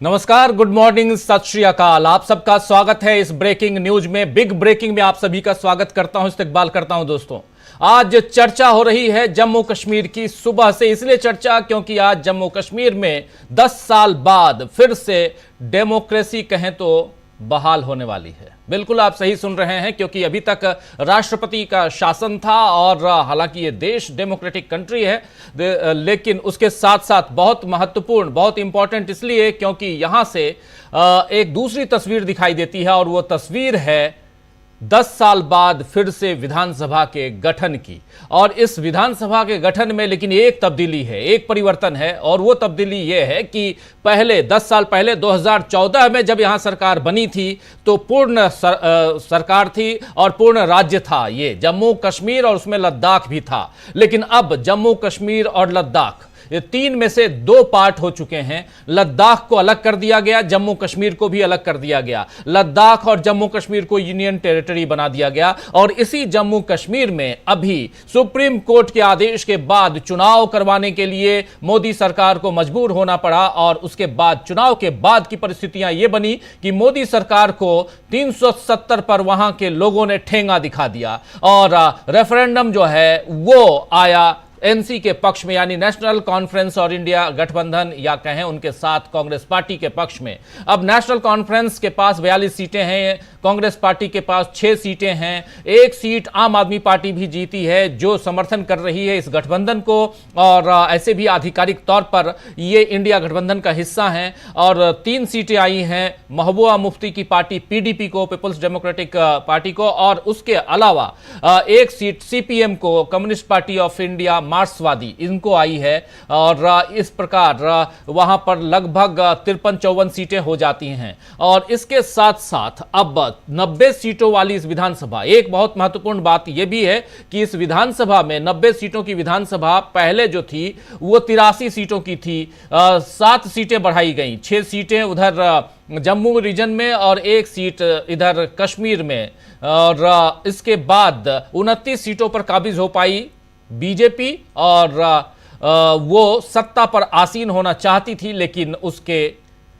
नमस्कार, good morning, सत श्री अकाल। आप सबका स्वागत है इस ब्रेकिंग न्यूज में। बिग ब्रेकिंग में आप सभी का स्वागत करता हूं, इस्तकबाल करता हूं। दोस्तों, आज चर्चा हो रही है जम्मू कश्मीर की। सुबह से इसलिए चर्चा क्योंकि आज जम्मू कश्मीर में 10 साल बाद फिर से डेमोक्रेसी कहें तो बहाल होने वाली है। बिल्कुल आप सही सुन रहे हैं, क्योंकि अभी तक राष्ट्रपति का शासन था और हालांकि ये देश डेमोक्रेटिक कंट्री है, लेकिन उसके साथ साथ बहुत महत्वपूर्ण, बहुत इंपॉर्टेंट इसलिए क्योंकि यहां से एक दूसरी तस्वीर दिखाई देती है, और वो तस्वीर है 10 साल बाद फिर से विधानसभा के गठन की। और इस विधानसभा के गठन में लेकिन एक तब्दीली है, एक परिवर्तन है, और वो तब्दीली ये है कि पहले 10 साल पहले 2014 में जब यहां सरकार बनी थी तो पूर्ण सरकार थी और पूर्ण राज्य था ये जम्मू कश्मीर, और उसमें लद्दाख भी था। लेकिन अब जम्मू कश्मीर और लद्दाख, ये तीन में से 2 पार्ट हो चुके हैं। लद्दाख को अलग कर दिया गया, जम्मू कश्मीर को भी अलग कर दिया गया। लद्दाख और जम्मू कश्मीर को यूनियन टेरिटरी बना दिया गया। और इसी जम्मू कश्मीर में अभी सुप्रीम कोर्ट के आदेश के बाद चुनाव करवाने के लिए मोदी सरकार को मजबूर होना पड़ा। और उसके बाद चुनाव के बाद की परिस्थितियां यह बनी कि मोदी सरकार को 370 पर वहां के लोगों ने ठेंगा दिखा दिया, और रेफरेंडम जो है वो आया एनसी के पक्ष में, यानी नेशनल कॉन्फ्रेंस और इंडिया गठबंधन, या कहें उनके साथ कांग्रेस पार्टी के पक्ष में। अब नेशनल कॉन्फ्रेंस के पास 42 सीटें हैं, कांग्रेस पार्टी के पास 6 सीटें हैं। 1 सीट आम आदमी पार्टी भी जीती है, जो समर्थन कर रही है इस गठबंधन को, और ऐसे भी आधिकारिक तौर पर ये इंडिया गठबंधन का हिस्सा है। और 3 सीटें आई हैं महबूबा मुफ्ती की पार्टी पीडीपी को, पीपल्स डेमोक्रेटिक पार्टी को, और उसके अलावा 1 सीट सीपीएम को, कम्युनिस्ट पार्टी ऑफ इंडिया, मार्क्सवादी, इनको आई है। और इस प्रकार वहां पर लगभग 53-54 सीटें हो जाती हैं। और इसके साथ साथ अब 90 सीटों वाली इस विधानसभा, एक बहुत महत्वपूर्ण बात यह भी है कि इस विधानसभा में 90 सीटों की विधानसभा पहले जो थी वो 83 सीटों की थी। 7 सीटें बढ़ाई गई, 6 सीटें उधर जम्मू रीजन में और 1 सीट इधर कश्मीर में। और इसके बाद 29 सीटों पर काबिज हो पाई बीजेपी, और वो सत्ता पर आसीन होना चाहती थी, लेकिन उसके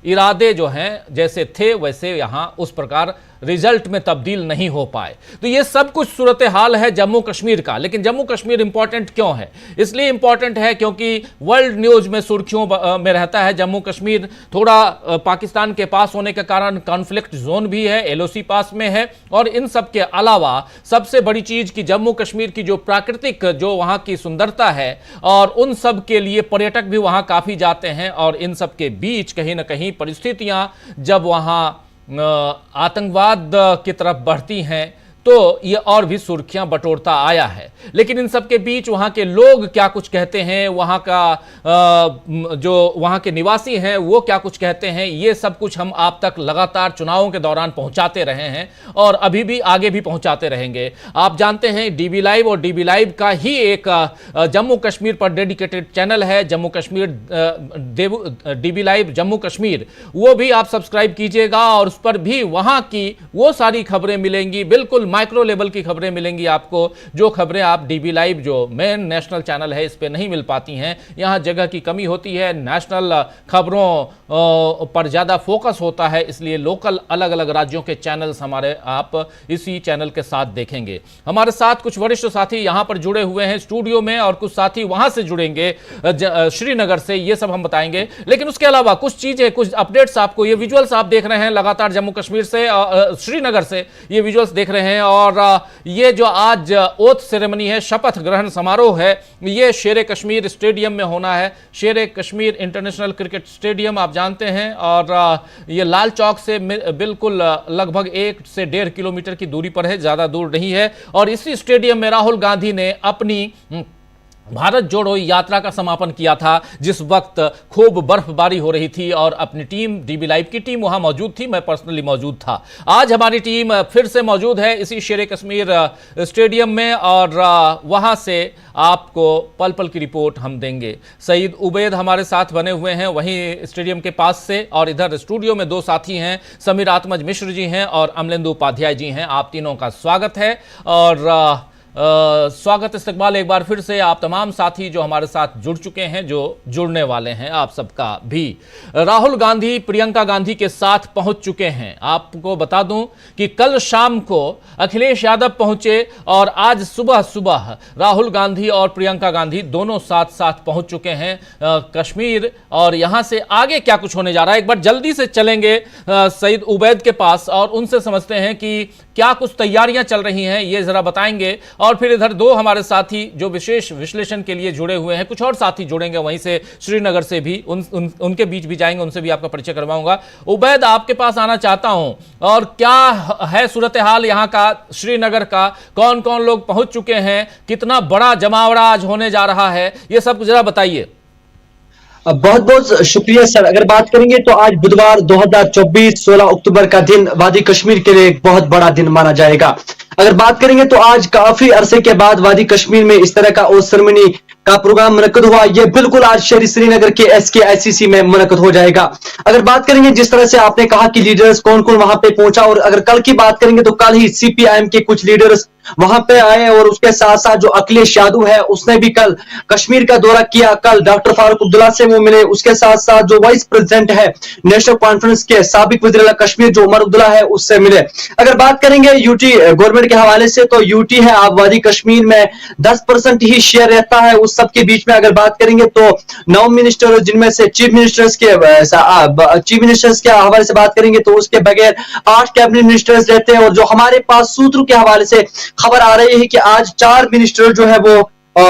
इरादे जो हैं जैसे थे वैसे यहां उस प्रकार रिजल्ट में तब्दील नहीं हो पाए। तो ये सब कुछ सूरत हाल है जम्मू कश्मीर का। लेकिन जम्मू कश्मीर इंपॉर्टेंट क्यों है? इसलिए इंपॉर्टेंट है क्योंकि वर्ल्ड न्यूज में सुर्खियों में रहता है। जम्मू कश्मीर थोड़ा पाकिस्तान के पास होने के कारण कॉन्फ्लिक्ट जोन भी है, एलओसी पास में है। और इन सब के अलावा सबसे बड़ी चीज कि जम्मू कश्मीर की जो प्राकृतिक, जो वहां की सुंदरता है, और उन सब के लिए पर्यटक भी वहां काफी जाते हैं। और इन सब के बीच कहीं ना कहीं परिस्थितियां जब वहां आतंकवाद की तरफ बढ़ती हैं तो ये और भी सुर्खियां बटोरता आया है। लेकिन इन सब के बीच वहां के लोग क्या कुछ कहते हैं, वहां का जो वहां के निवासी हैं वो क्या कुछ कहते हैं, ये सब कुछ हम आप तक लगातार चुनावों के दौरान पहुंचाते रहे हैं और अभी भी आगे भी पहुंचाते रहेंगे। आप जानते हैं डीबी लाइव, और डीबी लाइव का ही एक जम्मू कश्मीर पर डेडिकेटेड चैनल है, जम्मू कश्मीर डीबी लाइव जम्मू कश्मीर, वो भी आप सब्सक्राइब कीजिएगा। और उस पर भी वहां की वो सारी खबरें मिलेंगी, बिल्कुल माइक्रो लेवल की खबरें मिलेंगी आपको, जो खबरें आप डीबी लाइव जो मेन नेशनल चैनल है इस पे नहीं मिल पाती हैं। यहां जगह की कमी होती है, नेशनल खबरों पर ज्यादा फोकस होता है, इसलिए लोकल अलग अलग राज्यों के चैनल्स हमारे आप इसी चैनल के साथ देखेंगे। हमारे साथ कुछ वरिष्ठ साथी यहां पर जुड़े हुए हैं स्टूडियो में, और कुछ साथी वहां से जुड़ेंगे श्रीनगर से, ये सब हम बताएंगे। लेकिन उसके अलावा कुछ चीजें, कुछ अपडेट्स आपको, ये विजुअल्स आप देख रहे हैं लगातार जम्मू कश्मीर से, श्रीनगर से ये विजुअल्स देख रहे हैं। और ये जो आज ओथ सेरेमनी है, शपथ ग्रहण समारोह है, ये शेर कश्मीर स्टेडियम में होना है। शेर कश्मीर इंटरनेशनल क्रिकेट स्टेडियम आप जानते हैं, और ये लाल चौक से बिल्कुल लगभग 1 से 1.5 किलोमीटर की दूरी पर है, ज्यादा दूर नहीं है। और इसी स्टेडियम में राहुल गांधी ने अपनी भारत जोड़ो यात्रा का समापन किया था, जिस वक्त खूब बर्फबारी हो रही थी, और अपनी टीम, डीबी लाइव की टीम वहां मौजूद थी, मैं पर्सनली मौजूद था। आज हमारी टीम फिर से मौजूद है इसी शेर कश्मीर स्टेडियम में, और वहां से आपको पल पल की रिपोर्ट हम देंगे। सईद उबैद हमारे साथ बने हुए हैं वहीं स्टेडियम के पास से, और इधर स्टूडियो में 2 साथी हैं, समीर आत्मज मिश्र जी हैं और अमलेंदु उपाध्याय जी हैं। आप तीनों का स्वागत है। और स्वागत इस्तकबाल एक बार फिर से आप तमाम साथी जो हमारे साथ जुड़ चुके हैं, जो जुड़ने वाले हैं, आप सबका भी। राहुल गांधी प्रियंका गांधी के साथ पहुंच चुके हैं। आपको बता दूं कि कल शाम को अखिलेश यादव पहुंचे और आज सुबह सुबह राहुल गांधी और प्रियंका गांधी दोनों साथ साथ पहुंच चुके हैं कश्मीर। और यहां से आगे क्या कुछ होने जा रहा है, एक बार जल्दी से चलेंगे सईद उबैद के पास और उनसे समझते हैं कि क्या कुछ तैयारियां चल रही हैं, ये जरा बताएंगे। और फिर इधर दो हमारे साथी जो विशेष विश्लेषण के लिए जुड़े हुए हैं, कुछ और साथी जुड़ेंगे वहीं से श्रीनगर से भी, उनके बीच भी जाएंगे, उनसे भी आपका परिचय करवाऊंगा। उबैद, आपके पास आना चाहता हूं, और क्या है सूरत हाल यहां का, श्रीनगर का, कौन कौन लोग पहुंच चुके हैं, कितना बड़ा जमावड़ा आज होने जा रहा है, ये सब जरा बताइए। बहुत बहुत शुक्रिया सर। अगर बात करेंगे तो आज बुधवार 2024 16 अक्टूबर का दिन वादी कश्मीर के लिए एक बहुत बड़ा दिन माना जाएगा। अगर बात करेंगे तो आज काफी अरसे के बाद वादी कश्मीर में इस तरह का ओथ सेरेमनी का प्रोग्राम मुनक्कद हुआ। यह बिल्कुल आज शहरी श्रीनगर के SKICC में मुनक्कद हो जाएगा। अगर बात करेंगे जिस तरह से आपने कहा कि लीडर्स कौन कौन वहां पे पहुंचा, और अगर कल की बात करेंगे तो कल ही CPIM के कुछ लीडर्स वहां पे आए, और उसके साथ साथ जो अखिलेश यादव है उसने भी कल कश्मीर का दौरा किया। कल डॉक्टर फारूक अब्दुल्ला से वो मिले। उसके साथ साथ जो वाइस प्रेसिडेंट है नेशनल कॉन्फ्रेंस के साबिक वज़ीर आला कश्मीर जो उमर अब्दुल्ला है उससे मिले। अगर बात करेंगे यूटी गवर्नमेंट के हवाले से तो यूटी है आप वादी कश्मीर में 10% ही शेयर रहता है। उस सबके बीच में अगर बात करेंगे तो 9 मिनिस्टर, जिनमें से चीफ मिनिस्टर्स के हवाले से बात करेंगे तो उसके बगैर 8 कैबिनेट मिनिस्टर्स रहते हैं। और जो हमारे पास सूत्रों के हवाले से खबर आ रही है कि आज 4 मिनिस्टर जो है वो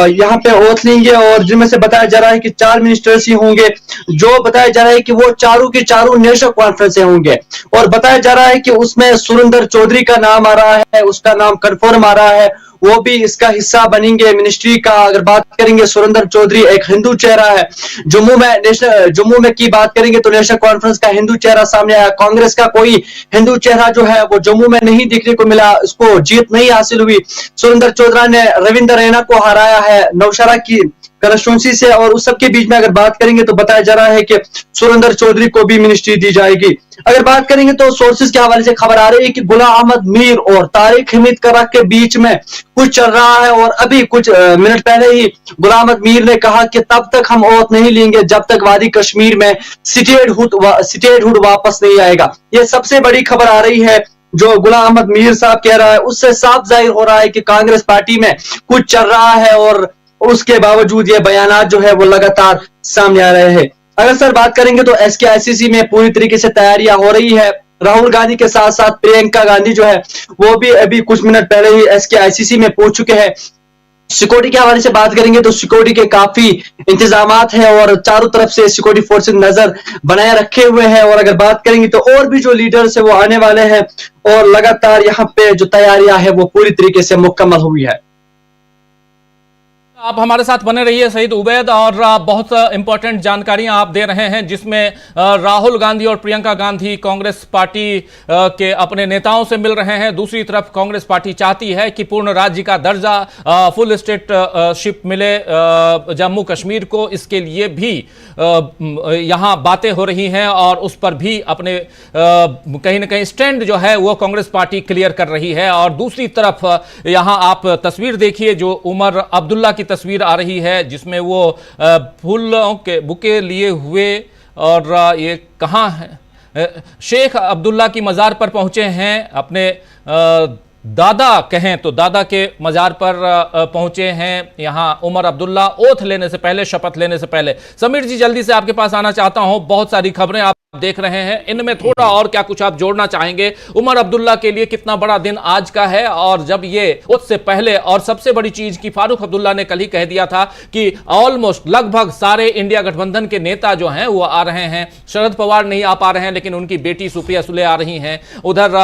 यहाँ पे ओथ लेंगे, और जिनमें से बताया जा रहा है कि 4 मिनिस्टर्स ही होंगे। जो बताया जा रहा है कि वो चारों के चारों नेशनल कॉन्फ्रेंस से होंगे, और बताया जा रहा है कि उसमें सुरेंद्र चौधरी का नाम आ रहा है, उसका नाम कंफर्म आ रहा है, वो भी इसका हिस्सा बनेंगे मिनिस्ट्री का। अगर बात करेंगे सुरेंद्र चौधरी एक हिंदू चेहरा है। जम्मू में की बात करेंगे तो नेशनल कॉन्फ्रेंस का हिंदू चेहरा सामने आया। कांग्रेस का कोई हिंदू चेहरा जो है वो जम्मू में नहीं देखने को मिला, इसको जीत नहीं हासिल हुई। सुरेंद्र चौधरी ने रविंद्र रैना को हराया है नौशहरा की कंस्टिट्यूंसी से। और उस सबके बीच में अगर बात करेंगे तो बताया जा रहा है कि सुरेंद्र चौधरी को भी मिनिस्ट्री दी जाएगी। अगर बात करेंगे तो सोर्सेज के हवाले से खबर आ रही है कि गुलाम अहमद मीर और तारिक हमीद कर्रा के बीच में कुछ चल रहा है, और अभी कुछ मिनट पहले ही गुलाम अहमद मीर ने कहा कि तब तक हम ओथ नहीं लेंगे जब तक वादी कश्मीर में स्टेटहुड वापस नहीं आएगा। यह सबसे बड़ी खबर आ रही है जो गुलाम अहमद मीर साहब कह रहा है। उससे साफ जाहिर हो रहा है कि कांग्रेस पार्टी में कुछ चल रहा है, और उसके बावजूद ये बयानात जो है वो लगातार सामने आ रहे हैं। अगर सर बात करेंगे तो SKICC में पूरी तरीके से तैयारियां हो रही है। राहुल गांधी के साथ साथ प्रियंका गांधी जो है वो भी अभी कुछ मिनट पहले ही SKICC में पहुंच चुके हैं। सिक्योरिटी के हवाले से बात करेंगे तो सिक्योरिटी के काफी इंतजामात हैं, और चारों तरफ से सिक्योरिटी फोर्सेस नजर बनाए रखे हुए हैं। और अगर बात करेंगे तो और भी जो लीडर्स है वो आने वाले हैं, और लगातार यहाँ पे जो तैयारियां है वो पूरी तरीके से मुकम्मल हुई है। आप हमारे साथ बने रहिए सईद उबैद, और बहुत इंपॉर्टेंट जानकारियां आप दे रहे हैं जिसमें राहुल गांधी और प्रियंका गांधी कांग्रेस पार्टी के अपने नेताओं से मिल रहे हैं। दूसरी तरफ कांग्रेस पार्टी चाहती है कि पूर्ण राज्य का दर्जा, फुल स्टेटशिप मिले जम्मू कश्मीर को। इसके लिए भी यहां बातें हो रही हैं, और उस पर भी अपने कहीं ना कहीं स्टैंड जो है वो कांग्रेस पार्टी क्लियर कर रही है। और दूसरी तरफ यहां आप तस्वीर देखिए जो उमर अब्दुल्ला की तस्वीर आ रही है, जिसमें वो फूलों के बुके लिए हुए, और ये कहाँ है, शेख अब्दुल्ला की मज़ार पर पहुंचे हैं। अपने दादा कहें तो दादा के मज़ार पर पहुंचे हैं यहाँ उमर अब्दुल्ला, ओथ लेने से पहले, शपथ लेने से पहले। समीर जी, जल्दी से आपके पास आना चाहता हूं। बहुत सारी खबरें आप देख रहे हैं, इनमें थोड़ा और क्या कुछ आप जोड़ना चाहेंगे? उमर अब्दुल्ला के लिए कितना बड़ा दिन आज का है, और जब ये उससे पहले, और सबसे बड़ी चीज की फारूक अब्दुल्ला ने कल ही कह दिया था कि ऑलमोस्ट लगभग सारे इंडिया गठबंधन के नेता जो हैं वो आ रहे हैं। शरद पवार नहीं आ पा रहे हैं, लेकिन उनकी बेटी सुप्रिया सुले आ रही हैं। उधर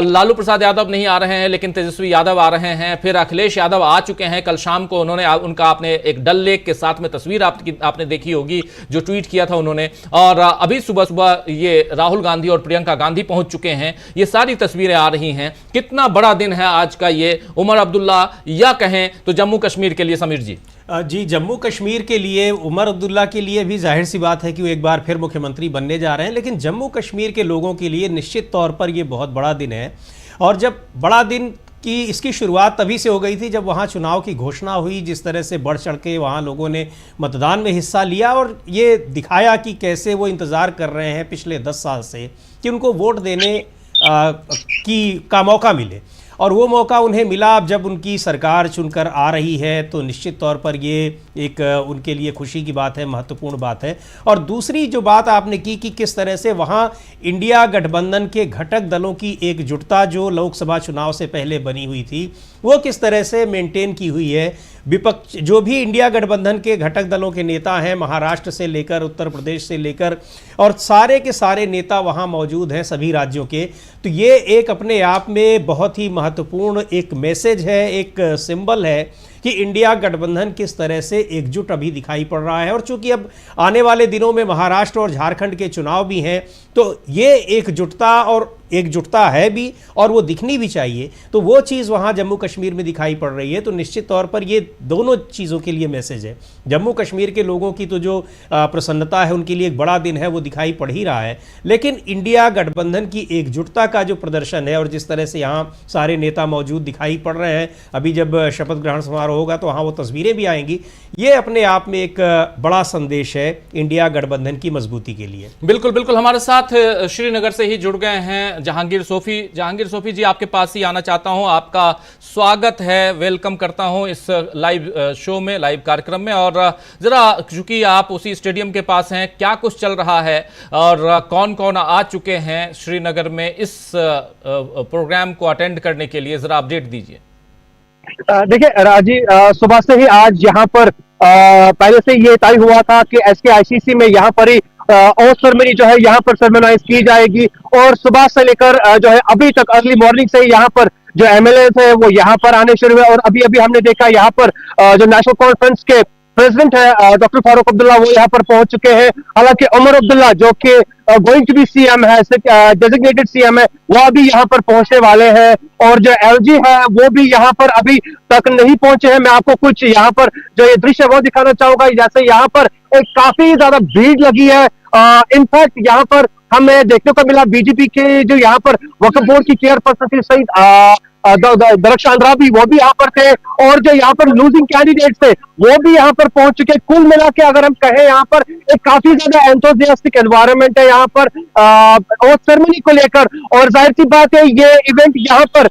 लालू प्रसाद यादव नहीं आ रहे हैं, लेकिन तेजस्वी यादव आ रहे हैं। फिर अखिलेश यादव आ चुके हैं। कल शाम को उन्होंने उनका आपने एक डल लेक के साथ में तस्वीर आपने देखी होगी जो ट्वीट किया था उन्होंने। और अभी सुबह सुबह ये राहुल गांधी और प्रियंका गांधी पहुंच चुके हैं। ये सारी तस्वीरें आ रही हैं। कितना बड़ा दिन है आज का ये उमर अब्दुल्ला, या कहें तो जम्मू कश्मीर के लिए? समीर जी। जी, जम्मू कश्मीर के लिए, उमर अब्दुल्ला के लिए भी जाहिर सी बात है कि वो एक बार फिर मुख्यमंत्री बनने जा रहे हैं, लेकिन जम्मू कश्मीर के लोगों के लिए निश्चित तौर पर ये बहुत बड़ा दिन है। और जब बड़ा दिन कि इसकी शुरुआत तभी से हो गई थी जब वहाँ चुनाव की घोषणा हुई, जिस तरह से बढ़ चढ़ के वहाँ लोगों ने मतदान में हिस्सा लिया और ये दिखाया कि कैसे वो इंतज़ार कर रहे हैं पिछले 10 साल से कि उनको वोट देने का मौका मिले। और वो मौका उन्हें मिला। अब जब उनकी सरकार चुनकर आ रही है तो निश्चित तौर पर ये एक उनके लिए खुशी की बात है, महत्वपूर्ण बात है। और दूसरी जो बात आपने की कि किस तरह से वहाँ इंडिया गठबंधन के घटक दलों की एकजुटता जो लोकसभा चुनाव से पहले बनी हुई थी वो किस तरह से मेंटेन की हुई है। विपक्ष जो भी इंडिया गठबंधन के घटक दलों के नेता हैं, महाराष्ट्र से लेकर उत्तर प्रदेश से लेकर, और सारे के सारे नेता वहाँ मौजूद हैं सभी राज्यों के, तो ये एक अपने आप में बहुत ही महत्वपूर्ण एक मैसेज है, एक सिंबल है कि इंडिया गठबंधन किस तरह से एकजुट अभी दिखाई पड़ रहा है। और चूंकि अब आने वाले दिनों में महाराष्ट्र और झारखंड के चुनाव भी हैं तो ये एकजुटता है भी और वो दिखनी भी चाहिए। तो वो चीज़ वहाँ जम्मू कश्मीर में दिखाई पड़ रही है। तो निश्चित तौर पर ये दोनों चीज़ों के लिए मैसेज है। जम्मू कश्मीर के लोगों की तो जो प्रसन्नता है उनके लिए एक बड़ा दिन है, वो दिखाई पड़ ही रहा है। लेकिन इंडिया गठबंधन की एकजुटता का जो प्रदर्शन है और जिस तरह से यहाँ सारे नेता मौजूद दिखाई पड़ रहे हैं, अभी जब शपथ ग्रहण समारोह होगा तो वहाँ वो तस्वीरें भी आएंगी, ये अपने आप में एक बड़ा संदेश है इंडिया गठबंधन की मजबूती के लिए। बिल्कुल बिल्कुल। हमारे साथ श्रीनगर से ही जुड़ गए हैं जहांगीर सोफी। जहांगीर सोफी जी, आपके पास ही आना चाहता हूं। आपका स्वागत है, वेलकम करता हूं इस लाइव शो में, लाइव कार्यक्रम में। और जरा चूंकि आप उसी स्टेडियम के पास हैं, क्या कुछ चल रहा है और कौन कौन आ चुके हैं श्रीनगर में इस प्रोग्राम को अटेंड करने के लिए, जरा अपडेट दीजिए। देखिए राजीव, सुबह से ही आज यहाँ पर पहले से ये तय हुआ था कि SKICC में यहाँ पर ही ओथ सेरेमनी जो है यहाँ पर सेरेमनाइज की जाएगी। और सुबह से लेकर जो है अभी तक अर्ली मॉर्निंग से ही यहाँ पर जो MLA थे वो यहाँ पर आने शुरू हुए। और अभी अभी हमने देखा यहाँ पर जो नेशनल कॉन्फ्रेंस के प्रेसिडेंट है डॉक्टर फारूक अब्दुल्ला, वो यहाँ पर पहुंच चुके हैं। हालांकि उमर अब्दुल्ला जो कि गोइंग टू बी CM है, डेजिग्नेटेड CM है, वो अभी यहाँ पर पहुंचने वाले हैं। और जो LG है वो भी यहाँ पर अभी तक नहीं पहुंचे हैं। मैं आपको कुछ यहाँ पर जो ये दृश्य वो दिखाना चाहूंगा। जैसे यहाँ पर एक काफी ज्यादा भीड़ लगी है। इनफैक्ट यहाँ पर हमें देखने को मिला बीजेपी के जो यहाँ पर वक्फ बोर्ड की चेयरपर्सन थी सईद दरख्शान राबी, वो भी यहाँ पर थे। और जो यहाँ पर लूजिंग कैंडिडेट्स थे वो भी यहाँ पर पहुंच चुके। कुल मिला के अगर हम कहें यहाँ पर एक काफी ज्यादा एंथुसियास्टिक एनवायरनमेंट है यहाँ पर ओथ सेरेमनी को लेकर। और जाहिर सी बात है ये इवेंट यहाँ पर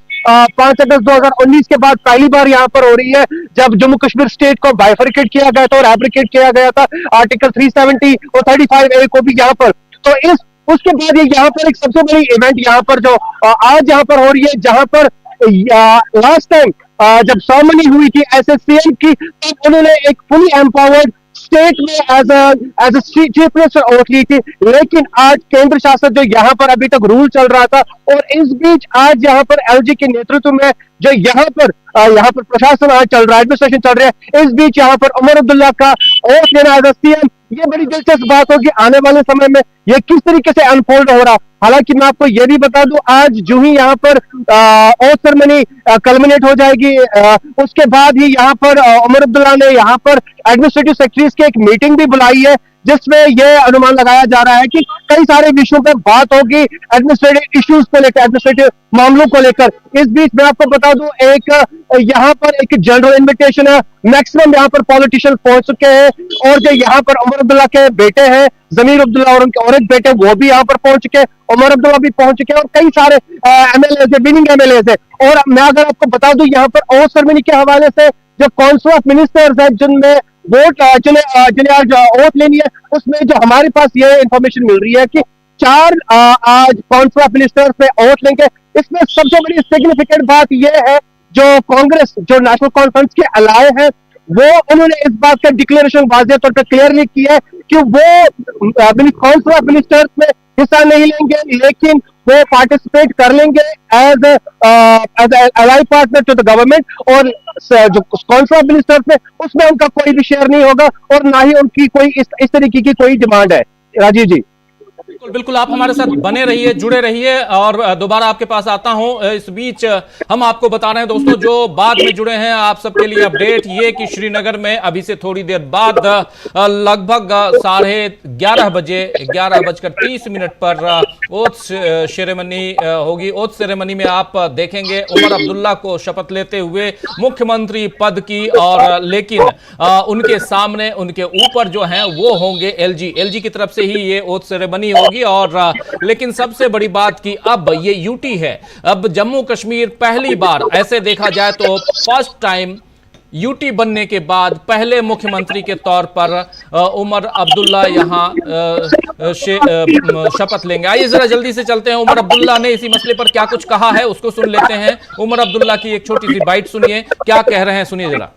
5 अगस्त 2019 के बाद पहली बार यहाँ पर हो रही है, जब जम्मू कश्मीर स्टेट को बाइफरकेट किया गया था और एब्रिकेट किया गया था आर्टिकल 370 और 35A को भी यहाँ पर। तो उसके बाद ये यहाँ पर एक सबसे बड़ी इवेंट यहाँ पर जो आज यहाँ पर हो रही है, जहां पर लास्ट टाइम जब सेरेमनी हुई थी SSCM की, तब उन्होंने एक फुली एम्पावर्ड स्टेट में as a chief minister oath ली थी। लेकिन आज केंद्र शासित जो यहाँ पर अभी तक रूल चल रहा था, और इस बीच आज यहाँ पर LG के नेतृत्व में जो यहाँ पर प्रशासन आज चल रहा है, एडमिनिस्ट्रेशन चल रहा है, इस बीच यहाँ पर उमर अब्दुल्ला का ओथ लेना एज CM, ये बड़ी दिलचस्प बात होगी आने वाले समय में ये किस तरीके से अनफोल्ड हो रहा। हालांकि मैं आपको ये भी बता दूं, आज जो ही यहाँ पर ओथ सेरेमनी कल्मिनेट हो जाएगी, उसके बाद ही यहाँ पर उमर अब्दुल्ला ने यहाँ पर एडमिनिस्ट्रेटिव सेक्रेटरीज की एक मीटिंग भी बुलाई है, जिसमें यह अनुमान लगाया जा रहा है कि कई सारे विषयों पर बात होगी एडमिनिस्ट्रेटिव इश्यूज को लेकर, एडमिनिस्ट्रेटिव मामलों को लेकर। इस बीच मैं आपको बता दूं, एक यहाँ पर एक जनरल इन्विटेशन है, मैक्सिमम यहाँ पर पॉलिटिशियन पहुंच चुके हैं। और जो यहाँ पर उमर अब्दुल्ला के बेटे हैं जमीर अब्दुल्ला और उनके और एक बेटे, वो भी यहाँ पर पहुंच चुके हैं, उमर अब्दुल्ला भी पहुंच चुके हैं, और कई सारे MLA है, विनिंग MLA है। और मैं अगर आपको बता दूं, यहाँ पर ओथ सेरेमनी के हवाले से जो काउंसिल ऑफ मिनिस्टर्स है जिनमें वोट जिन्हें आज ओथ लेनी है, उसमें जो हमारे पास ये इंफॉर्मेशन मिल रही है कि 4 आज काउंसिल ऑफ मिनिस्टर्स में ओथ लेंगे। इसमें सबसे बड़ी सिग्निफिकेंट बात यह है, जो कांग्रेस जो नेशनल कॉन्फ्रेंस के अलाए हैं, वो उन्होंने इस बात का डिक्लेरेशन वाज़ेह तौर पर क्लियरली किया है कि वो काउंसिल ऑफ मिनिस्टर्स में हिस्सा नहीं लेंगे, लेकिन वो पार्टिसिपेट कर लेंगे as ally partner to the government. और जो काउंसिल ऑफ मिनिस्टर्स में उसमें उनका कोई भी शेयर नहीं होगा और ना ही उनकी कोई इस तरीके की कोई डिमांड है। राजीव जी। बिल्कुल बिल्कुल, आप हमारे साथ बने रहिए, जुड़े रहिए और दोबारा आपके पास आता हूं। इस बीच हम आपको बता रहे हैं दोस्तों, जो बाद में जुड़े हैं, आप सबके लिए अपडेट ये कि श्रीनगर में अभी से थोड़ी देर बाद लगभग 11:30 बजे 11:30 पर ओथ सेरेमनी होगी। ओथ सेरेमनी में आप देखेंगे उमर अब्दुल्ला को शपथ लेते हुए मुख्यमंत्री पद की, और लेकिन उनके सामने, उनके ऊपर जो हैं वो होंगे एलजी की तरफ से ही ये ओथ सेरेमनी होगी। और लेकिन सबसे बड़ी बात कि अब ये यूटी है, अब जम्मू कश्मीर पहली बार, ऐसे देखा जाए तो फर्स्ट टाइम यूटी बनने के बाद पहले मुख्यमंत्री के तौर पर उमर अब्दुल्ला यहां शपथ लेंगे। आइए जरा जल्दी से चलते हैं, उमर अब्दुल्ला ने इसी मसले पर क्या कुछ कहा है उसको सुन लेते हैं। उमर अब्दुल्ला की एक छोटी सी बाइट सुनिए, क्या कह रहे हैं, सुनिए जरा।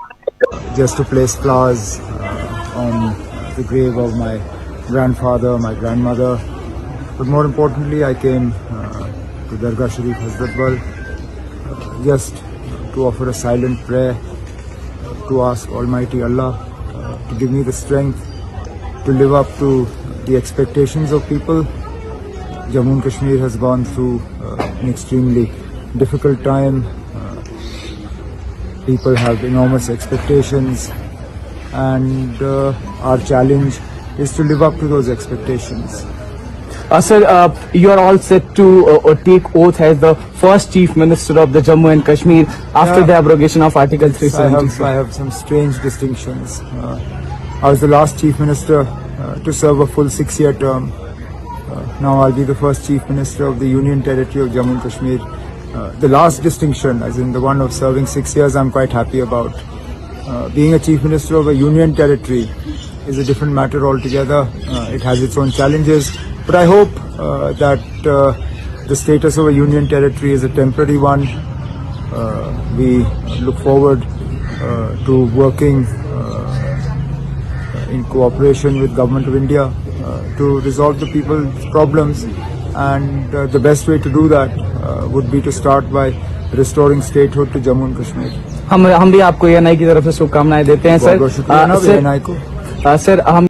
Just to place flowers on the grave of my grandfather, my grandmother, but more importantly, I came to Dargah Sharif Hazratbal just to offer a silent prayer, to ask Almighty Allah to give me the strength to live up to the expectations of people. Jammu and Kashmir has gone through an extremely difficult time. People have enormous expectations, and our challenge is to live up to those expectations. Sir, you are all set to take oath as the first Chief Minister of the Jammu and Kashmir after the abrogation of Article 370. I have some strange distinctions. I was the last Chief Minister to serve a full 6-year term. Now I'll be the first Chief Minister of the Union Territory of Jammu and Kashmir. The last distinction, as in the one of serving 6 years, I'm quite happy about. Being a Chief Minister of a Union Territory is a different matter altogether. It has its own challenges, but I hope that the status of a Union Territory is a temporary one. We look forward to working in cooperation with Government of India to resolve the people's problems, and the best way to do that would be to start by restoring statehood to Jammu and Kashmir. हम भी आपको ANI की तरफ से शुभकामनाएं देते हैं sir. बहुत शुक्रिया ना एएनआई को। सर हम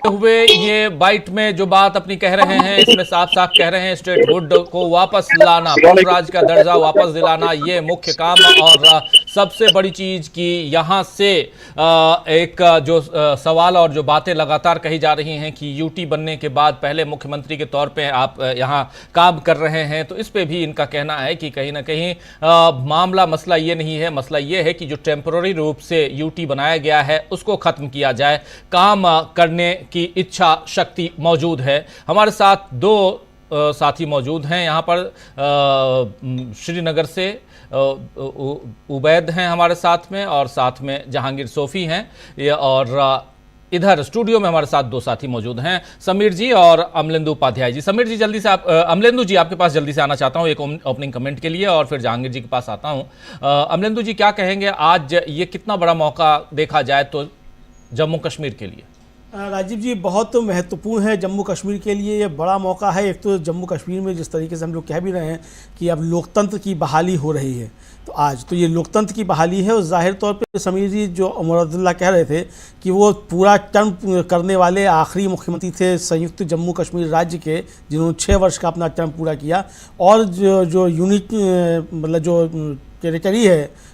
हुए ये बाइट में जो बात अपनी कह रहे हैं, इसमें साफ साफ कह रहे हैं स्टेटहुड को वापस लाना, पूर्ण राज्य का दर्जा वापस दिलाना, ये मुख्य काम। और सबसे बड़ी चीज कि यहाँ से एक जो सवाल और जो बातें लगातार कही जा रही हैं कि यूटी बनने के बाद पहले मुख्यमंत्री के तौर पे आप यहाँ काम कर रहे हैं, तो इस पे भी इनका कहना है कि कहीं ना कहीं मसला ये नहीं है, मसला ये है कि जो टेम्पररी रूप से यूटी बनाया गया है उसको खत्म किया जाए, काम करने की इच्छा शक्ति मौजूद है। हमारे साथ दो साथी मौजूद हैं यहाँ पर श्रीनगर से, उबैद हैं हमारे साथ में, और साथ में जहांगीर सोफी हैं, और इधर स्टूडियो में हमारे साथ दो साथी मौजूद हैं, समीर जी और अमलेंदु उपाध्याय जी। समीर जी जल्दी से आप, अमलेंदु जी आपके पास जल्दी से आना चाहता हूं एक ओपनिंग कमेंट के लिए, और फिर जहांगीर जी के पास आता हूं। अमलेंदु जी क्या कहेंगे, आज ये कितना बड़ा मौका देखा जाए तो जम्मू कश्मीर के लिए? राजीव जी, बहुत महत्वपूर्ण है जम्मू कश्मीर के लिए, ये बड़ा मौका है। एक तो जम्मू कश्मीर में जिस तरीके से हम लोग कह भी रहे हैं कि अब लोकतंत्र की बहाली हो रही है, तो आज तो ये लोकतंत्र की बहाली है। और जाहिर तौर पे समीर जी जो उमर अब्दुल्ला कह रहे थे कि वो पूरा टर्म करने वाले आखिरी मुख्यमंत्री थे संयुक्त जम्मू कश्मीर राज्य के, जिन्होंने 6 वर्ष का अपना टर्म पूरा किया। और जो यूनिट मतलब जो टेरिटरी है,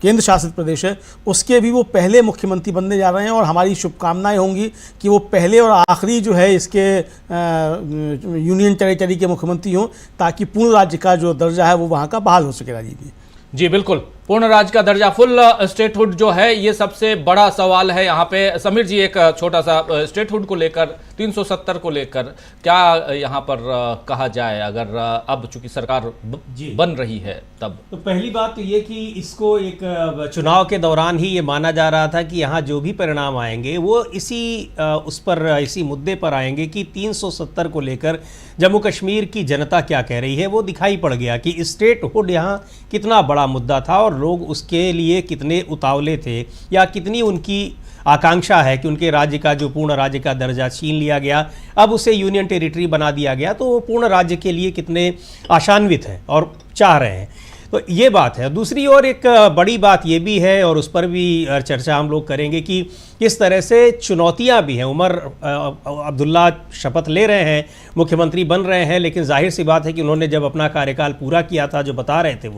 केंद्र शासित प्रदेश है, उसके भी वो पहले मुख्यमंत्री बनने जा रहे हैं। और हमारी शुभकामनाएं होंगी कि वो पहले और आखिरी जो है इसके यूनियन टेरिटरी के मुख्यमंत्री हों, ताकि पूर्ण राज्य का जो दर्जा है वो वहाँ का बहाल हो सके। राजीव जी बिल्कुल, पूर्ण राज्य का दर्जा, फुल स्टेटहुड जो है, ये सबसे बड़ा सवाल है यहाँ पे। समीर जी एक छोटा सा स्टेटहुड को लेकर, 370 को लेकर क्या यहाँ पर कहा जाए, अगर अब चूंकि सरकार बन रही है तब? तो पहली बात तो ये कि इसको एक चुनाव के दौरान ही ये माना जा रहा था कि यहाँ जो भी परिणाम आएंगे वो इसी मुद्दे पर आएंगे कि 370 को लेकर जम्मू कश्मीर की जनता क्या कह रही है। वो दिखाई पड़ गया कि स्टेटहुड यहाँ कितना बड़ा मुद्दा था और लोग उसके लिए कितने उतावले थे, या कितनी उनकी आकांक्षा है कि उनके राज्य का जो पूर्ण राज्य का दर्जा छीन लिया गया, अब उसे यूनियन टेरिटरी बना दिया गया, तो वो पूर्ण राज्य के लिए कितने आशान्वित हैं और चाह रहे हैं। तो ये बात है। दूसरी ओर एक बड़ी बात ये भी है, और उस पर भी चर्चा हम लोग करेंगे, कि किस तरह से चुनौतियां भी हैं। उमर अब्दुल्ला शपथ ले रहे हैं, मुख्यमंत्री बन रहे हैं, लेकिन जाहिर सी बात है कि उन्होंने जब अपना कार्यकाल पूरा किया था, जो बता रहे थे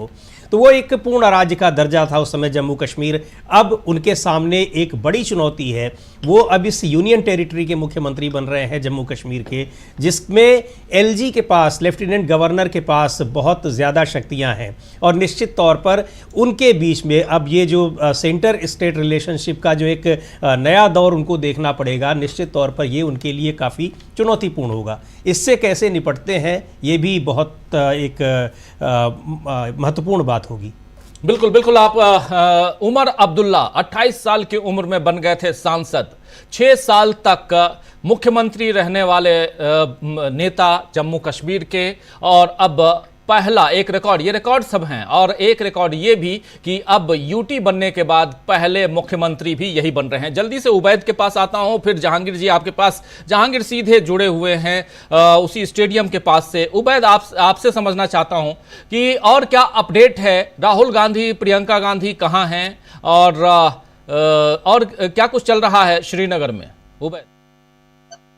वो एक पूर्ण राज्य का दर्जा था उस समय जम्मू कश्मीर। अब उनके सामने एक बड़ी चुनौती है, वो अब इस यूनियन टेरिटरी के मुख्यमंत्री बन रहे हैं जम्मू कश्मीर के, जिसमें एलजी के पास, लेफ्टिनेंट गवर्नर के पास बहुत ज़्यादा शक्तियां हैं और निश्चित तौर पर उनके बीच में अब ये जो सेंटर स्टेट रिलेशनशिप का जो एक नया दौर उनको देखना पड़ेगा, निश्चित तौर पर ये उनके लिए काफ़ी चुनौतीपूर्ण होगा। इससे कैसे निपटते हैं ये भी बहुत एक महत्वपूर्ण बात होगी। बिल्कुल बिल्कुल। आप उमर अब्दुल्ला 28 साल की उम्र में बन गए थे सांसद, 6 साल तक मुख्यमंत्री रहने वाले नेता जम्मू कश्मीर के, और अब पहला एक रिकॉर्ड, ये रिकॉर्ड सब हैं, और एक रिकॉर्ड ये भी कि अब यूटी बनने के बाद पहले मुख्यमंत्री भी यही बन रहे हैं। जल्दी से उबैद के पास आता हूं, फिर जहांगीर जी आपके पास। जहांगीर सीधे जुड़े हुए हैं उसी स्टेडियम के पास से। उबैद, आपसे समझना चाहता हूं कि और क्या अपडेट है, राहुल गांधी, प्रियंका गांधी कहां हैं, और क्या कुछ चल रहा है श्रीनगर में? उबैद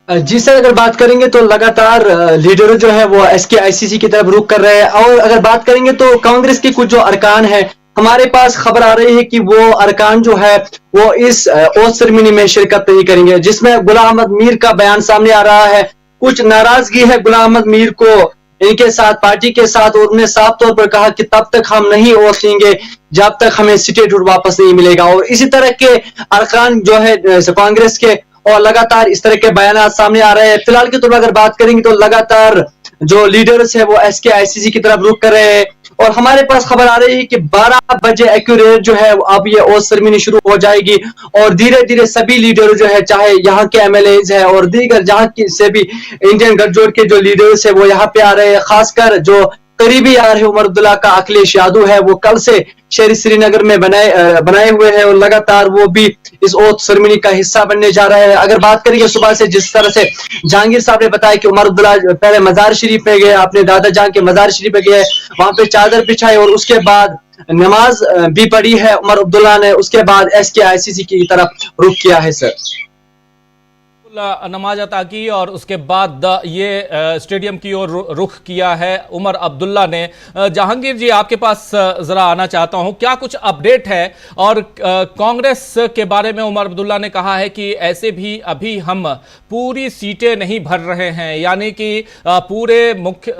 जी सर, अगर बात करेंगे तो लगातार लीडर जो है वो SKICC की तरफ रुख कर रहे हैं, और अगर बात करेंगे तो कांग्रेस के कुछ जो अरकान है, हमारे पास खबर आ रही है कि वो अरकान जो है वो इस ओथ सेरेमनी में शिरकत नहीं करेंगे, जिसमें गुलाम अहमद मीर का बयान सामने आ रहा है। कुछ नाराजगी है गुलाम अहमद मीर को इनके साथ, पार्टी के साथ, और उन्होंने साफ तौर पर कहा कि तब तक हम नहीं ओथ लेंगे जब तक हमें स्टेटहुड वापस नहीं मिलेगा। और इसी तरह के अरकान जो है कांग्रेस के, और लगातार इस तरह के बयान सामने आ रहे हैं। फिलहाल के तौर पर अगर बात करेंगे तो लगातार जो लीडर्स है वो SKICC की तरफ रुख कर रहे हैं, और हमारे पास खबर आ रही है कि 12 बजे एक्यूरेट जो है अब ये ओथ सेरेमनी शुरू हो जाएगी, और धीरे धीरे सभी लीडर जो है, चाहे यहाँ के MLAs है और दीगर जहाँ की से भी इंडियन गठजोड़ के जो लीडर्स है वो यहाँ पे आ रहे हैं। खासकर जो करीबी यार है उमर अब्दुल्ला का, अखिलेश यादव है, वो कल से शहरी श्रीनगर में बनाए हुए हैं, और लगातार वो भी इस ओथ सेरेमनी का हिस्सा बनने जा रहे हैं। अगर बात करेंगे सुबह से, जिस तरह से जहांगीर साहब ने बताया कि उमर अब्दुल्ला पहले मजार शरीफ में गए, अपने दादा जान के मजार शरीफ में गए, वहां पे चादर बिछाई और उसके बाद नमाज भी पढ़ी है उमर अब्दुल्ला ने, उसके बाद SKICC की तरफ रुख किया है सर। नमाज अता की और उसके बाद ये स्टेडियम की ओर रुख किया है उमर अब्दुल्ला ने। जहांगीर जी, आपके पास जरा आना चाहता हूं, क्या कुछ अपडेट है? और कांग्रेस के बारे में उमर अब्दुल्ला ने कहा है कि ऐसे भी अभी हम पूरी सीटें नहीं भर रहे हैं, यानी कि पूरे मुख्य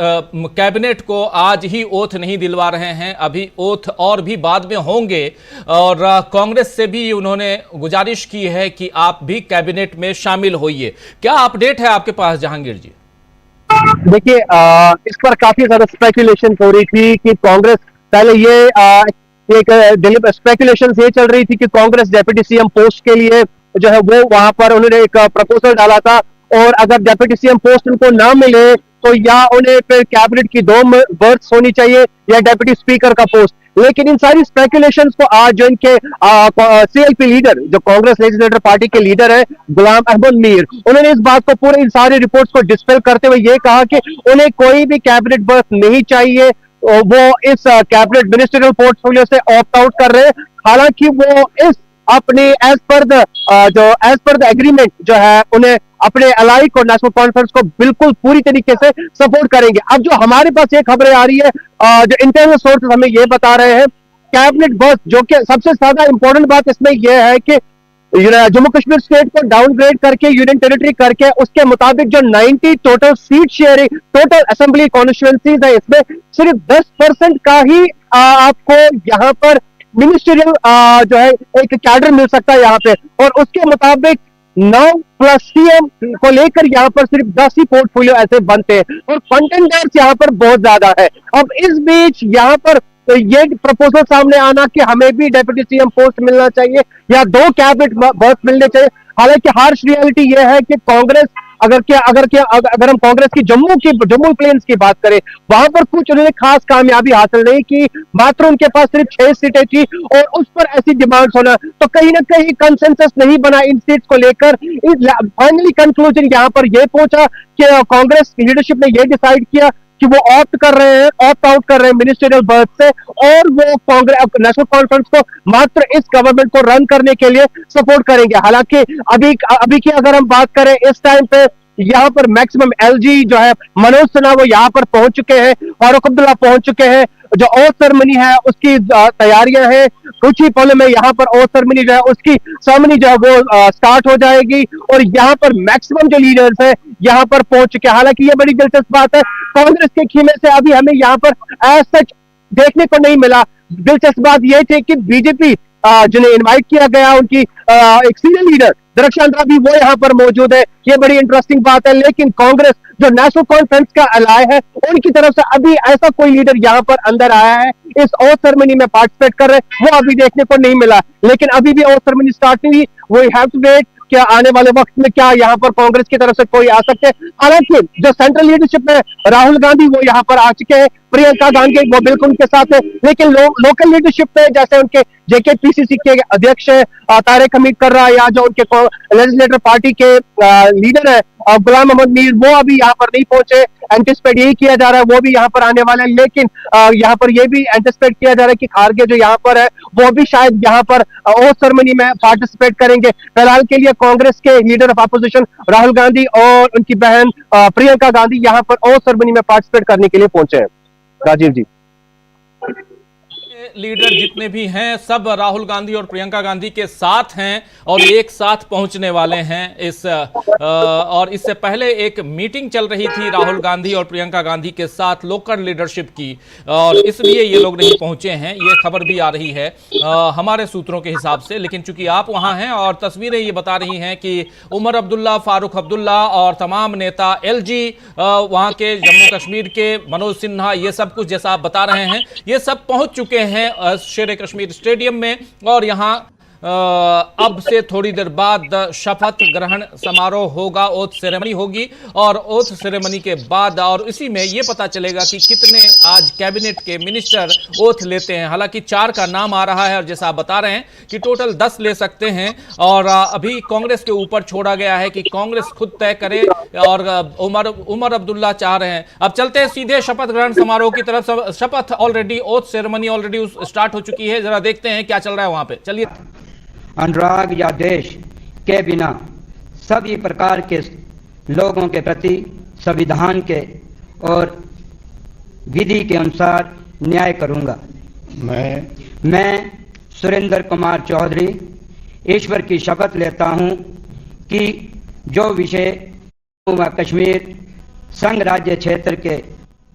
कैबिनेट को आज ही ओथ नहीं दिलवा रहे हैं, अभी ओथ और भी बाद में होंगे। और कांग्रेस से भी उन्होंने गुजारिश की है कि आप भी कैबिनेट में शामिल होइए। क्या अपडेट है आपके पास जहांगीर जी? देखिए, इस पर काफी ज्यादा स्पेकुलेशन हो रही थी कि कांग्रेस पहले ये एक स्पेकुलेशन ये चल रही थी कि कांग्रेस डेप्यूटी सीएम पोस्ट के लिए जो है वो वहां पर उन्होंने एक प्रपोजल डाला था, और अगर डेप्यूटी सीएम पोस्ट उनको ना मिले तो या उन्हें फिर कैबिनेट की 2 बर्थ होनी चाहिए या डेप्यूटी स्पीकर का पोस्ट। लेकिन इन सारी स्पेकुलेशंस को आज जो इनके CLP लीडर, जो कांग्रेस लेजिस्लेटिव पार्टी के लीडर है गुलाम अहमद मीर, उन्होंने इस बात को, पूरे इन सारी रिपोर्ट्स को डिस्पेल करते हुए ये कहा कि उन्हें कोई भी कैबिनेट बर्थ नहीं चाहिए, वो इस कैबिनेट मिनिस्ट्रियल पोर्टफोलियो से ऑप्ट आउट कर रहे हैं। हालांकि वो इस अपने एज पर द एग्रीमेंट जो है उन्हें अपने अलाई को, नेशनल कॉन्फ्रेंस को बिल्कुल पूरी तरीके से सपोर्ट करेंगे। अब जो हमारे पास ये खबरें आ रही है, जो इंटरनल सोर्सेस हमें ये बता रहे हैं, कैबिनेट बर्थ, जो कि सबसे ज्यादा इंपॉर्टेंट बात इसमें यह है कि जम्मू कश्मीर स्टेट को डाउनग्रेड करके यूनियन टेरिटरी करके उसके मुताबिक जो 90 total seat sharing, total assembly constituencies है, इसमें सिर्फ 10% का ही आपको यहाँ पर मिनिस्ट्रियल जो है एक कैडर मिल सकता है यहाँ पे, और उसके मुताबिक 9 प्लस CM को लेकर यहाँ पर सिर्फ 10 ही पोर्टफोलियो ऐसे बनते हैं, और कंटेंडर्स यहाँ पर बहुत ज्यादा है। अब इस बीच यहाँ पर ये प्रपोजल सामने आना कि हमें भी डेप्यूटी सीएम पोस्ट मिलना चाहिए या 2 कैबिनेट बर्थ मिलने चाहिए। हालांकि हार्श रियलिटी ये है कि कांग्रेस अगर हम कांग्रेस की जम्मू प्लेन्स की बात करें, वहां पर कुछ उन्होंने खास कामयाबी हासिल नहीं की, मात्र उनके पास सिर्फ 6 सीटें थी, और उस पर ऐसी डिमांड्स होना, तो कहीं ना कहीं कंसेंसस नहीं बना इन सीट्स को लेकर। फाइनली कंक्लूजन यहां पर यह पहुंचा कि कांग्रेस लीडरशिप ने यह डिसाइड किया कि वो ऑप्ट आउट कर रहे हैं मिनिस्ट्रियल बर्थ से, और वो कांग्रेस नेशनल कॉन्फ्रेंस को मात्र इस गवर्नमेंट को रन करने के लिए सपोर्ट करेंगे। हालांकि अभी की अगर हम बात करें, इस टाइम पे यहाँ पर मैक्सिमम एलजी जो है मनोज सिन्हा वो यहाँ पर पहुंच चुके हैं, फारूक अब्दुल्ला पहुंच चुके हैं। जो ओथ सेरेमनी है उसकी तैयारियां हैं, कुछ ही पलों में यहाँ पर ओथ सेरेमनी जो है उसकी सेरेमनी जो है वो स्टार्ट हो जाएगी, और यहाँ पर मैक्सिमम जो लीडर्स हैं यहाँ पर पहुंच चुके हैं। हालांकि ये बड़ी दिलचस्प बात है, कांग्रेस के खीमे से अभी हमें यहाँ पर एज सच देखने को नहीं मिला। दिलचस्प बात यह थी कि बीजेपी जिन्हें इनवाइट किया गया, उनकी एक सीनियर लीडर दरख्शांत रावी वो यहाँ पर मौजूद है, ये बड़ी इंटरेस्टिंग बात है। लेकिन कांग्रेस जो नेशनल कॉन्फ्रेंस का अलाय है, उनकी तरफ से अभी ऐसा कोई लीडर यहाँ पर अंदर आया है इस ओथ सेरेमनी में पार्टिसिपेट कर रहे, वो अभी देखने को नहीं मिला। लेकिन अभी भी ओथ सेरेमनी स्टार्ट नहीं हुई, वो हैव टू वेट क्या आने वाले वक्त में क्या यहाँ पर कांग्रेस की तरफ से कोई आ सकते हैं। हालांकि जो सेंट्रल लीडरशिप में राहुल गांधी वो यहाँ पर आ चुके हैं, प्रियंका गांधी वो बिल्कुल उनके साथ है। लेकिन लोकल लीडरशिप में जैसे उनके जेकेपीसीसी के अध्यक्ष है तारिक हमीद कर्रा, या जो उनके लेजिस्लेटिव पार्टी के लीडर है गुलाम मोहम्मद मीर, वो अभी यहाँ पर नहीं पहुंचे। एंटिसिपेट यही किया जा रहा है वो भी यहाँ पर आने वाले हैं, लेकिन यहाँ पर ये भी एंटिसिपेट किया जा रहा है कि खारगे जो यहाँ पर है वो भी शायद यहाँ पर ओथ सेरेमनी में पार्टिसिपेट करेंगे। फिलहाल के लिए कांग्रेस के leader of opposition Rahul Gandhi और उनकी बहन प्रियंका गांधी यहाँ पर ओथ सेरेमनी में पार्टिसिपेट करने के लिए पहुंचे हैं। राजीव जी, लीडर जितने भी हैं सब राहुल गांधी और प्रियंका गांधी के साथ हैं और एक साथ पहुंचने वाले हैं और इससे पहले एक मीटिंग चल रही थी राहुल गांधी और प्रियंका गांधी के साथ लोकल लीडरशिप की, और इसलिए ये लोग नहीं पहुंचे हैं, ये खबर भी आ रही है हमारे सूत्रों के हिसाब से। लेकिन चूंकि आप वहां हैं और तस्वीरें ये बता रही हैं कि उमर अब्दुल्ला, फारूक अब्दुल्ला और तमाम नेता, एलजी वहां के, जम्मू कश्मीर के मनोज सिन्हा, ये सब कुछ जैसा आप बता रहे हैं ये सब पहुंच चुके हैं शेर कश्मीर स्टेडियम में, और यहां अब से थोड़ी देर बाद शपथ ग्रहण समारोह होगा, ओथ सेरेमनी होगी, और ओथ सेरेमनी के बाद और इसी में यह पता चलेगा कि कितने आज कैबिनेट के मिनिस्टर ओथ लेते हैं। हालांकि 4 का नाम आ रहा है और जैसा आप बता रहे हैं कि टोटल 10 ले सकते हैं, और अभी कांग्रेस के ऊपर छोड़ा गया है कि कांग्रेस खुद तय करे, और उमर अब्दुल्ला चाह रहे हैं। अब चलते हैं सीधे शपथ ग्रहण समारोह की तरफ। शपथ already, oath ceremony already start हो चुकी है, जरा देखते हैं क्या चल रहा है वहां पे। चलिए। अनुराग या देश के बिना सभी प्रकार के लोगों के प्रति संविधान के और विधि के अनुसार न्याय करूंगा। मैं सुरेंद्र कुमार चौधरी ईश्वर की शपथ लेता हूं कि जो विषय जम्मू व कश्मीर संघ राज्य क्षेत्र के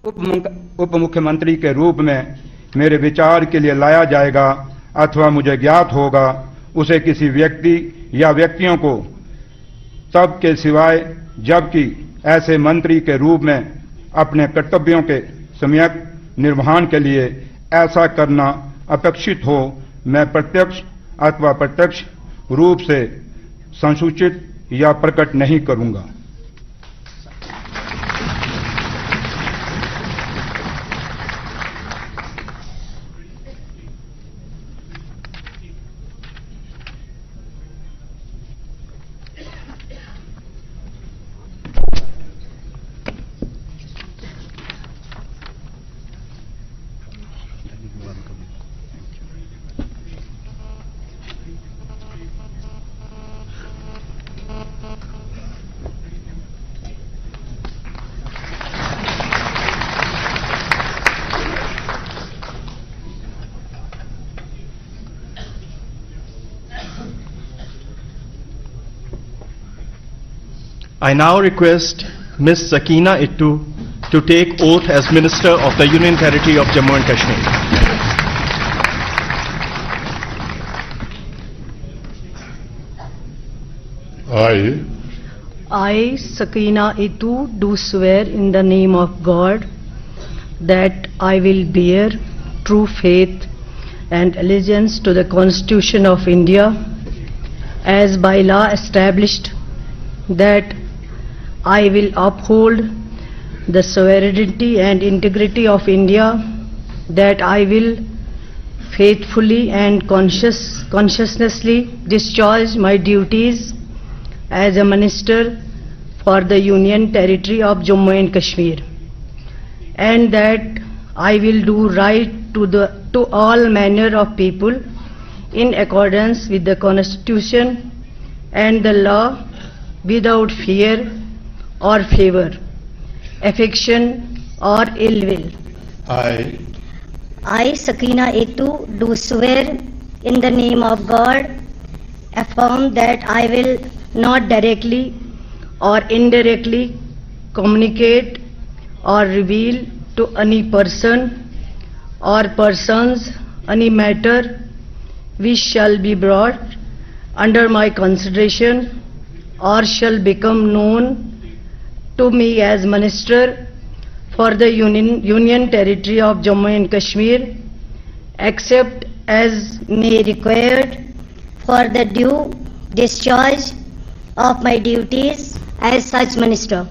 उप मुख्यमंत्री के रूप में मेरे विचार के लिए लाया जाएगा अथवा मुझे ज्ञात होगा, उसे किसी व्यक्ति या व्यक्तियों को तब के सिवाय जबकि ऐसे मंत्री के रूप में अपने कर्तव्यों के सम्यक निर्वहन के लिए ऐसा करना अपेक्षित हो, मैं प्रत्यक्ष अथवा प्रत्यक्ष रूप से संसूचित या प्रकट नहीं करूंगा। I now request Ms. Sakina Ittu to take oath as Minister of the Union Territory of Jammu and Kashmir. I, Sakina Ittu, do swear in the name of God that I will bear true faith and allegiance to the Constitution of India as by law established, that I will uphold the sovereignty and integrity of India, that I will faithfully and conscientiously discharge my duties as a minister for the Union Territory of Jammu and Kashmir, and that I will do right to all manner of people in accordance with the Constitution and the law without fear or favor, affection or ill will. I, Sakina Etu, do swear in the name of God, affirm that I will not directly or indirectly communicate or reveal to any person or persons any matter which shall be brought under my consideration or shall become known to me as Minister for the Union Territory of Jammu and Kashmir, except as may required for the due discharge of my duties as such Minister.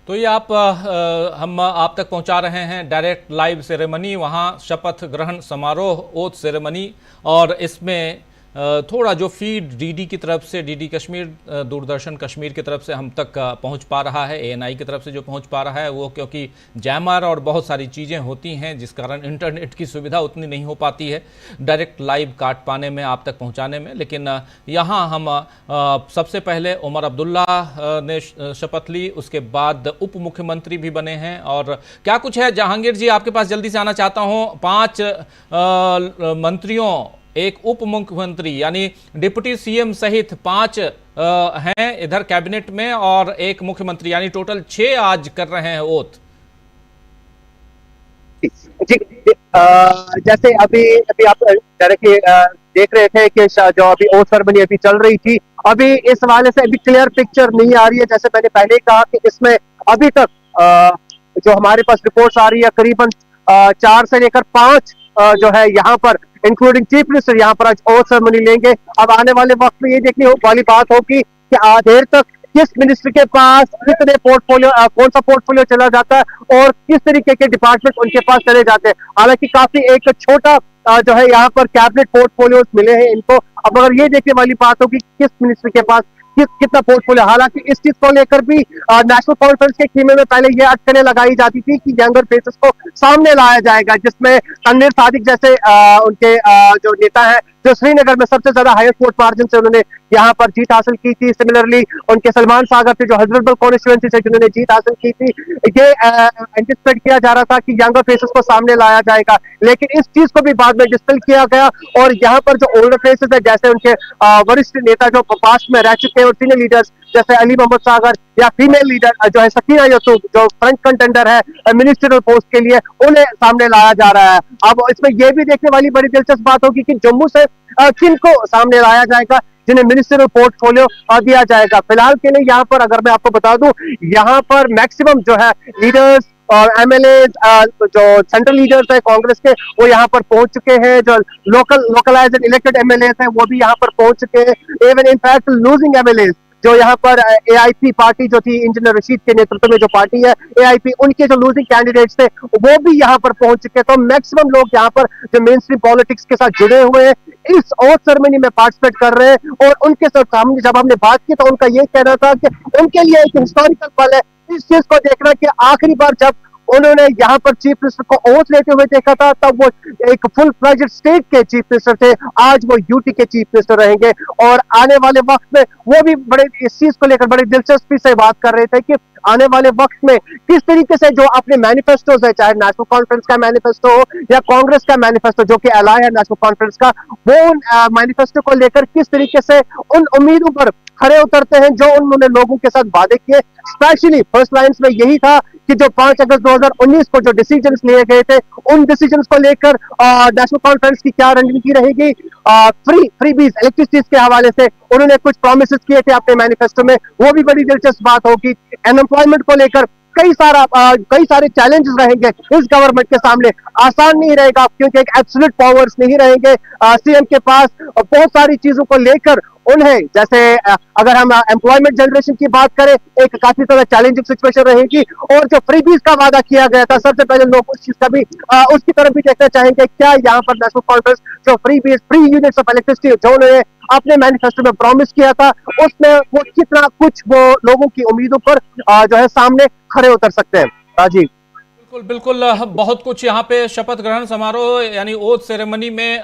तो ये हम आप तक पहुंचा रहे हैं direct live ceremony, वहां शपथ ग्रहण समारोह, ओथ सेरेमनी, और इसमें थोड़ा जो फीड डीडी की तरफ से, डीडी कश्मीर, दूरदर्शन कश्मीर की तरफ से हम तक पहुंच पा रहा है, एएनआई की तरफ से जो पहुंच पा रहा है वो, क्योंकि जैमर और बहुत सारी चीज़ें होती हैं जिस कारण इंटरनेट की सुविधा उतनी नहीं हो पाती है डायरेक्ट लाइव काट पाने में, आप तक पहुंचाने में। लेकिन यहाँ हम सबसे पहले उमर अब्दुल्ला ने शपथ ली, उसके बाद उप मुख्यमंत्री भी बने हैं। और क्या कुछ है जहांगीर जी, आपके पास जल्दी से आना चाहता हूँ। 5 मंत्रियों, एक उप मुख्यमंत्री यानी डिप्टी सीएम सहित 5 हैं इधर कैबिनेट में, और एक मुख्यमंत्री, यानी टोटल 6 आज कर रहे हैं ओथ। जी, जैसे अभी आप डायरेक्टली देख रहे थे कि जो अभी ओथ सेरेमनी अभी चल रही थी, अभी इस हवाले से अभी क्लियर पिक्चर नहीं आ रही है। जैसे मैंने पहले कहा कि इसमें अभी तक जो हमारे पास रिपोर्ट्स आ रही है, करीबन 4 से लेकर 5 जो है यहाँ पर इंक्लूडिंग चीफ मिनिस्टर यहाँ पर आज ओथ सेरेमनी लेंगे। अब आने वाले वक्त में ये देखने वाली बात होगी कि देर तक किस मिनिस्टर के पास कितने पोर्टफोलियो, कौन सा पोर्टफोलियो चला जाता है और किस तरीके के डिपार्टमेंट उनके पास चले जाते हैं। हालांकि काफी एक छोटा जो है यहाँ पर कैबिनेट पोर्टफोलियो मिले हैं इनको। अब अगर ये देखने वाली बात होगी किस मिनिस्टर के पास कितना पोर्टफोलियो। हालांकि इस चीज को लेकर भी नेशनल कॉन्फ्रेंस के खेमे में पहले ये अटकलें लगाई जाती थी कि यंगर फेसेस को सामने लाया जाएगा, जिसमें तनवीर सादिक जैसे उनके जो नेता है, जो श्रीनगर में सबसे ज्यादा हाईएस्ट वोट मार्जिन से उन्होंने यहाँ पर जीत हासिल की थी। सिमिलरली उनके सलमान सागर थे जो हजरतबल कॉन्स्टिट्यूएंसी से जिन्होंने जीत हासिल की थी। ये एंटिसिपेट किया जा रहा था कि यंगर फेसेस को सामने लाया जाएगा, लेकिन इस चीज को भी बाद में डिस्पेल किया गया। और यहाँ पर जो ओल्डर फेसेस है, जैसे उनके वरिष्ठ नेता जो पास्ट में रह चुके हैं और सीनियर लीडर्स जैसे अली मोहम्मद सागर, या फीमेल लीडर जो है सकीना यूसुफ जो फ्रंट कंटेंडर है मिनिस्ट्रियल पोस्ट के लिए, उन्हें सामने लाया जा रहा है। अब इसमें यह भी देखने वाली बड़ी दिलचस्प बात होगी कि जम्मू से किन को सामने लाया जाएगा जिन्हें मिनिस्ट्रियल पोर्टफोलियो दिया जाएगा। फिलहाल के लिए यहाँ पर अगर मैं आपको बता दूं, यहाँ पर मैक्सिमम जो है लीडर्स और एमएलए जो सेंट्रल लीडर्स है कांग्रेस के, वो यहाँ पर पहुंच चुके हैं। जो लोकलाइज्ड इलेक्टेड एमएलए हैं वो भी यहाँ पर पहुंच चुके हैं। इवन इनफैक्ट लूजिंग एमएलए जो यहाँ पर एआईपी पार्टी जो थी, इंजीनियर रशीद के नेतृत्व में जो पार्टी है एआईपी, उनके जो लूजिंग कैंडिडेट्स थे वो भी यहाँ पर पहुंच चुके हैं। तो मैक्सिमम लोग यहाँ पर जो मेन स्ट्रीम पॉलिटिक्स के साथ जुड़े हुए हैं इस ओथ सेरेमनी में पार्टिसिपेट कर रहे हैं। और उनके सामने जब हमने बात की तो उनका ये कहना था कि उनके लिए एक हिस्टोरिकल पल है इस चीज को देखना कि आखिरी बार जब उन्होंने यहाँ पर चीफ मिनिस्टर को ओथ लेते हुए देखा था तब वो एक फुल फ्लेज्ड स्टेट के चीफ मिनिस्टर थे, आज वो यूटी के चीफ मिनिस्टर रहेंगे। और आने वाले वक्त में वो भी बड़े इस चीज को लेकर बड़ी दिलचस्पी से बात कर रहे थे कि आने वाले वक्त में किस तरीके से जो अपने मैनिफेस्टोज है, चाहे नेशनल कॉन्फ्रेंस का मैनिफेस्टो हो या कांग्रेस का मैनिफेस्टो जो कि एलाय है नेशनल कॉन्फ्रेंस का, वो उन मैनिफेस्टो को लेकर किस तरीके से उन उम्मीदों पर खड़े उतरते हैं जो उन्होंने लोगों के साथ वादे किए। स्पेशली फर्स्ट लाइन्स में यही था कि जो 5 अगस्त 2019 को जो डिसीजंस लिए गए थे, उन डिसीजंस को लेकर नेशनल कॉन्फ्रेंस की क्या रणनीति रहेगी। फ्रीबीज इलेक्ट्रिसिटी के हवाले से उन्होंने कुछ प्रॉमिसेस किए थे अपने मैनिफेस्टो में, वो भी बड़ी दिलचस्प बात होगी। अनएम्प्लॉयमेंट को लेकर कई सारे चैलेंजेस रहेंगे इस गवर्नमेंट के सामने। आसान नहीं रहेगा क्योंकि एक एब्सोल्यूट पावर्स नहीं रहेंगे सीएम के पास। बहुत सारी चीजों को लेकर उन्हें, जैसे अगर हम एम्प्लॉयमेंट जनरेशन की बात करें, एक काफी ज्यादा चैलेंजिंग सिचुएशन रहेगी। और जो फ्रीबीज का वादा किया गया था, सबसे पहले लोग उस चीज का भी उसकी तरफ भी देखना चाहेंगे। क्या यहाँ पर नेशनल कॉन्फ्रेंस जो फ्री यूनिट्स ऑफ इलेक्ट्रिसिटी जो उन्होंने अपने मैनिफेस्टो में प्रॉमिस किया था, उसमें वो कितना कुछ वो लोगों की उम्मीदों पर जो है सामने खड़े उतर सकते हैं। राजीव, बिल्कुल बहुत कुछ यहाँ पे शपथ ग्रहण समारोह यानी ओथ सेरेमनी में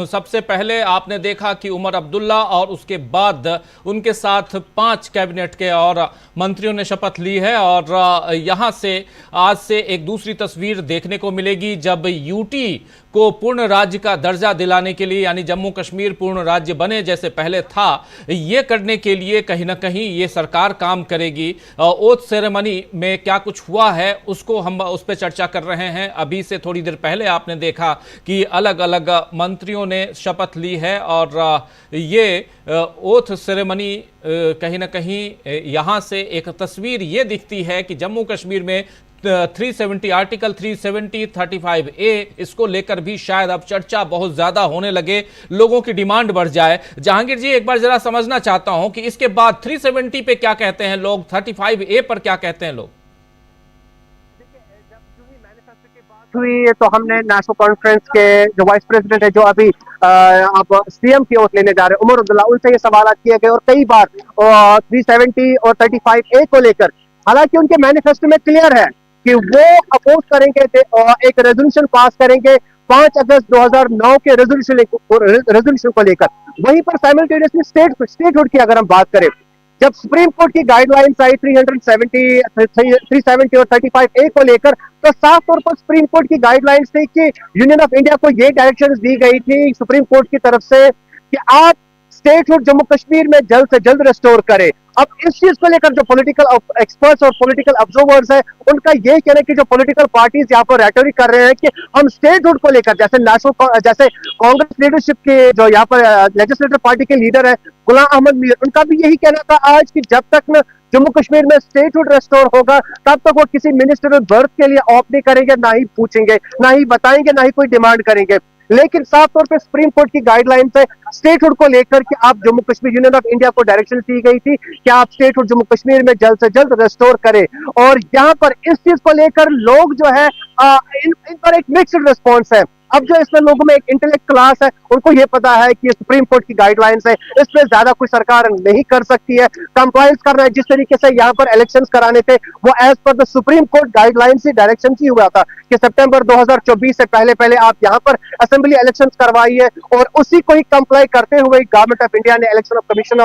सबसे पहले आपने देखा कि उमर अब्दुल्ला और उसके बाद उनके साथ 5 कैबिनेट के और मंत्रियों ने शपथ ली है। और यहाँ से आज से एक दूसरी तस्वीर देखने को मिलेगी जब यूटी को पूर्ण राज्य का दर्जा दिलाने के लिए, यानी जम्मू कश्मीर पूर्ण राज्य बने जैसे पहले था, ये करने के लिए कहीं ना कहीं ये सरकार काम करेगी। ओथ सेरेमनी में क्या कुछ हुआ है उसको हम उस पर चर्चा कर रहे हैं। अभी से थोड़ी देर पहले आपने देखा कि अलग अलग मंत्रियों ने शपथ ली है और ये ओथ सेरेमनी कहीं ना कहीं यहाँ से एक तस्वीर ये दिखती है कि जम्मू कश्मीर में 370 आर्टिकल 370 35A इसको लेकर भी शायद अब चर्चा बहुत ज्यादा होने लगे, लोगों की डिमांड बढ़ जाए। जहांगीर जी, एक बार जरा समझना चाहता हूं कि इसके बाद 370 पे क्या कहते हैं लोग, 35A पर क्या कहते हैं लोग। हुई तो हमने नेशनल कॉन्फ्रेंस के जो वाइस प्रेसिडेंट है, जो अभी अब सीएम की ओट लेने जा रहे हैं, उमर अब्दुल्ला, उनसे ये सवाल किए गए और कई बार 370 और 35A को लेकर, हालांकि उनके मैनिफेस्टो में क्लियर है कि वो अपोज करेंगे, एक रेजोल्यूशन पास करेंगे 5 अगस्त 2009 के रेजोल्यूशन को लेकर। वहीं पर साइमल्टेनियसली स्टेटहुड की अगर हम बात करें, जब सुप्रीम कोर्ट की गाइडलाइंस आई 370 और 35A को लेकर, तो साफ तौर पर सुप्रीम कोर्ट की गाइडलाइंस थी कि यूनियन ऑफ इंडिया को ये डायरेक्शंस दी गई थी सुप्रीम कोर्ट की तरफ से कि आप स्टेटहुड जम्मू कश्मीर में जल्द से जल्द रिस्टोर करें। अब इस चीज को लेकर जो पॉलिटिकल एक्सपर्ट्स और पॉलिटिकल ऑब्जर्वर्स हैं, उनका ये कहना है कि जो पॉलिटिकल पार्टीज यहाँ पर रेटोरिक कर रहे हैं कि हम स्टेटहुड को लेकर, जैसे कांग्रेस लीडरशिप के जो यहाँ पर लेजिस्लेटिव पार्टी के लीडर है गुलाम अहमद मीर, उनका भी यही कहना था आज कि जब तक न जम्मू कश्मीर में स्टेटहुड रेस्टोर होगा, तब तक वो किसी मिनिस्टर बर्थ के लिए ऑप्ट नहीं करेंगे, ना ही पूछेंगे, ना ही बताएंगे, ना ही कोई डिमांड करेंगे। लेकिन साफ तौर पे सुप्रीम कोर्ट की गाइडलाइन से स्टेटहुड को लेकर कि आप Jammu Kashmir, union of India को डायरेक्शन दी गई थी कि आप स्टेटहुड जम्मू कश्मीर में जल्द से जल्द रेस्टोर करें। और यहाँ पर इस चीज को लेकर लोग जो है इन पर एक मिक्स्ड रिस्पॉन्स है। अब जो इसमें लोगों में एक इंटेलेक्ट क्लास है, उनको ये पता है कि सुप्रीम कोर्ट की गाइडलाइंस है, इसमें ज्यादा कुछ सरकार नहीं कर सकती है, कंप्लायंस करना है। जिस तरीके से यहाँ पर इलेक्शंस कराने थे वो एज पर द सुप्रीम कोर्ट गाइडलाइंस ही डायरेक्शन ही हुआ था कि सितंबर 2024 से पहले आप यहाँ पर असेंबली इलेक्शंस करवाइए, और उसी को ही कंप्लाई करते हुए गवर्नमेंट ऑफ इंडिया ने इलेक्शन कमीशन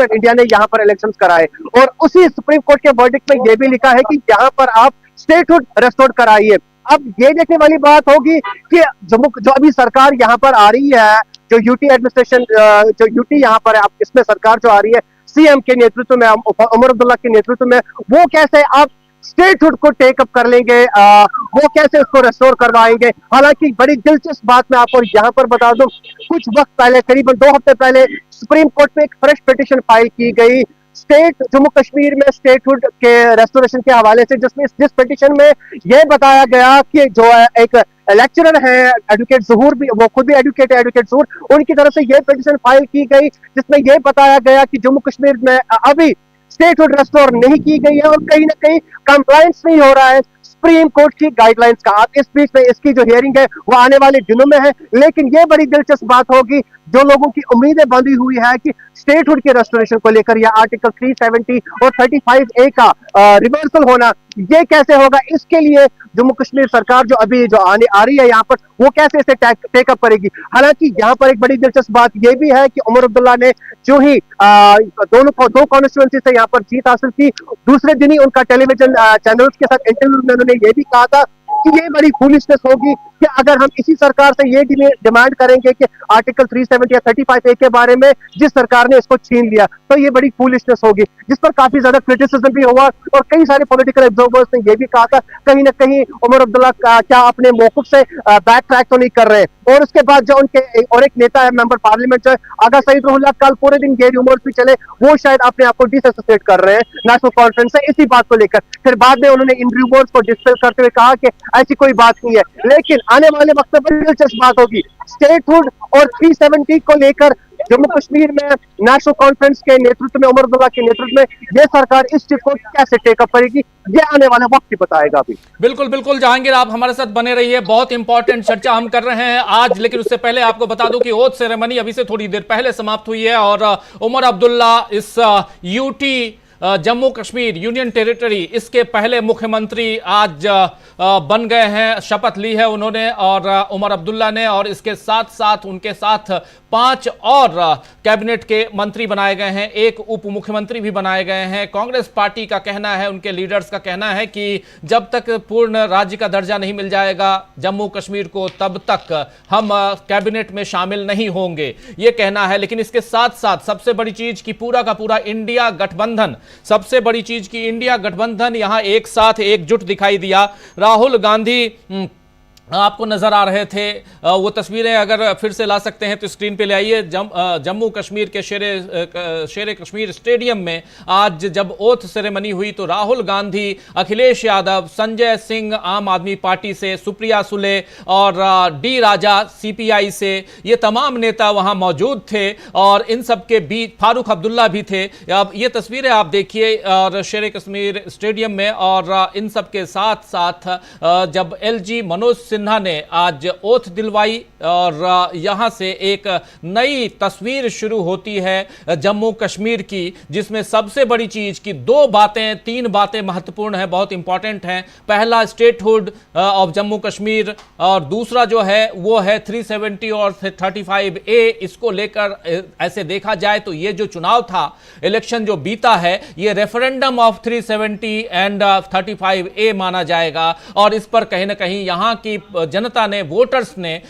ऑफ इंडिया ने यहाँ पर इलेक्शंस कराए। और उसी सुप्रीम कोर्ट के वर्डिक्ट में यह भी लिखा है कि यहाँ पर आप स्टेटहुड रेस्टोर कराइए। अब ये देखने वाली बात होगी कि जो अभी सरकार यहाँ पर आ रही है, जो यूटी एडमिनिस्ट्रेशन, जो यूटी यहाँ पर है, अब इसमें सरकार जो आ रही है सीएम के नेतृत्व में, उमर अब्दुल्ला के नेतृत्व में, वो कैसे आप स्टेटहुड को टेकअप कर लेंगे, वो कैसे उसको रेस्टोर करवाएंगे। हालांकि बड़ी दिलचस्प बात मैं आपको यहाँ पर बता दूं, कुछ वक्त पहले, करीबन 2 हफ्ते पहले, सुप्रीम कोर्ट में एक फ्रेश पिटीशन फाइल की गई जम्मू कश्मीर में स्टेटहुड के रेस्टोरेशन के हवाले से, जिस पिटीशन में यह बताया गया कि जो एक लेक्चरर है एडवोकेट ज़हूर, भी वो खुद भी एडवोकेट ज़हूर, उनकी तरफ से यह पिटीशन फाइल की गई जिसमें यह बताया गया कि जम्मू कश्मीर में अभी स्टेटहुड रेस्टोर नहीं की गई है और कहीं ना कहीं कंप्लायंस नहीं हो रहा है सुप्रीम कोर्ट की गाइडलाइंस का। अब इस बीच में इसकी जो हियरिंग है वो आने वाले दिनों में है, लेकिन ये बड़ी दिलचस्प बात होगी, जो लोगों की उम्मीदें बंधी हुई है कि स्टेटहुड के रेस्टोरेशन को लेकर या आर्टिकल 370 और 35A का रिवर्सल होना, ये कैसे होगा। इसके लिए जम्मू कश्मीर सरकार जो अभी जो आने आ रही है यहाँ पर, वो कैसे इसे टेकअप करेगी। हालांकि यहाँ पर एक बड़ी दिलचस्प बात यह भी है कि उमर अब्दुल्ला ने जो ही दो कॉन्स्टिट्यूएंसी से यहाँ पर जीत हासिल की, दूसरे दिन ही उनका टेलीविजन चैनल्स के साथ इंटरव्यू में उन्होंने ये भी कहा था कि ये बड़ी फूलिशनेस होगी कि अगर हम इसी सरकार से ये डिमांड करेंगे कि आर्टिकल 370 या 35A के बारे में, जिस सरकार ने इसको छीन लिया, तो ये बड़ी फूलिशनेस होगी। जिस पर काफी ज्यादा क्रिटिसिज्म भी हुआ और कई सारे पॉलिटिकल ऑब्जर्वर्स ने यह भी कहा था कहीं ना कहीं उमर अब्दुल्ला क्या अपने मौकूफ से बैक ट्रैक तो नहीं कर रहे। और उसके बाद जो उनके और एक नेता है मेंबर पार्लियामेंट जो आगा सईद रुहुल्लाह, कल पूरे दिन ये रूमर्स भी चले वो शायद अपने आप को डिसोसिएट कर रहे हैं नेशनल कॉन्फ्रेंस से इसी बात को लेकर। फिर बाद में उन्होंने इन रूमर्स को डिस्पेल करते हुए कहा कि ऐसी कोई बात नहीं है। लेकिन आने वाले वक्त में बड़ी दिलचस्प बात होगी स्टेटहुड और 370 को लेकर जम्मू कश्मीर में नेशनल कॉन्फ्रेंस के नेतृत्व में उमर अब्दुल्ला के नेतृत्व में यह सरकार इस चीज को कैसे टेकअप करेगी ये आने वाला वक्त ही बताएगा। अभी बिल्कुल बिल्कुल जहांगीर, आप हमारे साथ बने रहिए, बहुत इंपॉर्टेंट चर्चा हम कर रहे हैं आज। लेकिन उससे पहले आपको बता दूं कि ओथ सेरेमनी अभी से थोड़ी देर पहले समाप्त हुई है और उमर अब्दुल्ला इस UT Jammu Kashmir union territory इसके पहले मुख्यमंत्री आज बन गए हैं, शपथ ली है उन्होंने और उमर अब्दुल्ला ने, और इसके साथ साथ उनके साथ 5 और कैबिनेट के मंत्री बनाए गए हैं, 1 उप मुख्यमंत्री भी बनाए गए हैं। कांग्रेस पार्टी का कहना है, उनके लीडर्स का कहना है कि जब तक पूर्ण राज्य का दर्जा नहीं मिल जाएगा जम्मू कश्मीर को तब तक हम कैबिनेट में शामिल नहीं होंगे, ये कहना है। लेकिन इसके साथ साथ सबसे बड़ी चीज की पूरा का पूरा इंडिया गठबंधन, सबसे बड़ी चीज की इंडिया गठबंधन यहां एक साथ एकजुट दिखाई दिया। राहुल गांधी आपको नजर आ रहे थे, वो तस्वीरें अगर फिर से ला सकते हैं तो स्क्रीन पे ले आइए। जम्मू कश्मीर के शेरे कश्मीर स्टेडियम में आज जब ओथ सेरेमनी हुई तो राहुल गांधी, अखिलेश यादव, संजय सिंह आम आदमी पार्टी से, सुप्रिया सुले और डी राजा सीपीआई से, ये तमाम नेता वहां मौजूद थे और इन सब के बीच फारूक अब्दुल्ला भी थे। अब ये तस्वीरें आप देखिए और शेरे कश्मीर स्टेडियम में, और इन सब के साथ साथ जब एलजी मनोज सिन्हा ने आज ओथ दिलवाई और यहां से एक नई तस्वीर शुरू होती है जम्मू कश्मीर की, जिसमें सबसे बड़ी चीज की 3 बातें महत्वपूर्ण है, बहुत इंपॉर्टेंट हैं। पहला स्टेटहुड ऑफ जम्मू कश्मीर और दूसरा जो है वो है 370 और 35A। इसको लेकर ऐसे देखा जाए तो ये जो चुनाव था, इलेक्शन जो बीता है, ये रेफरेंडम ऑफ 370 एंड 35A माना जाएगा और इस पर कहीं ना कहीं यहां की जनता ने, वोटर्स ने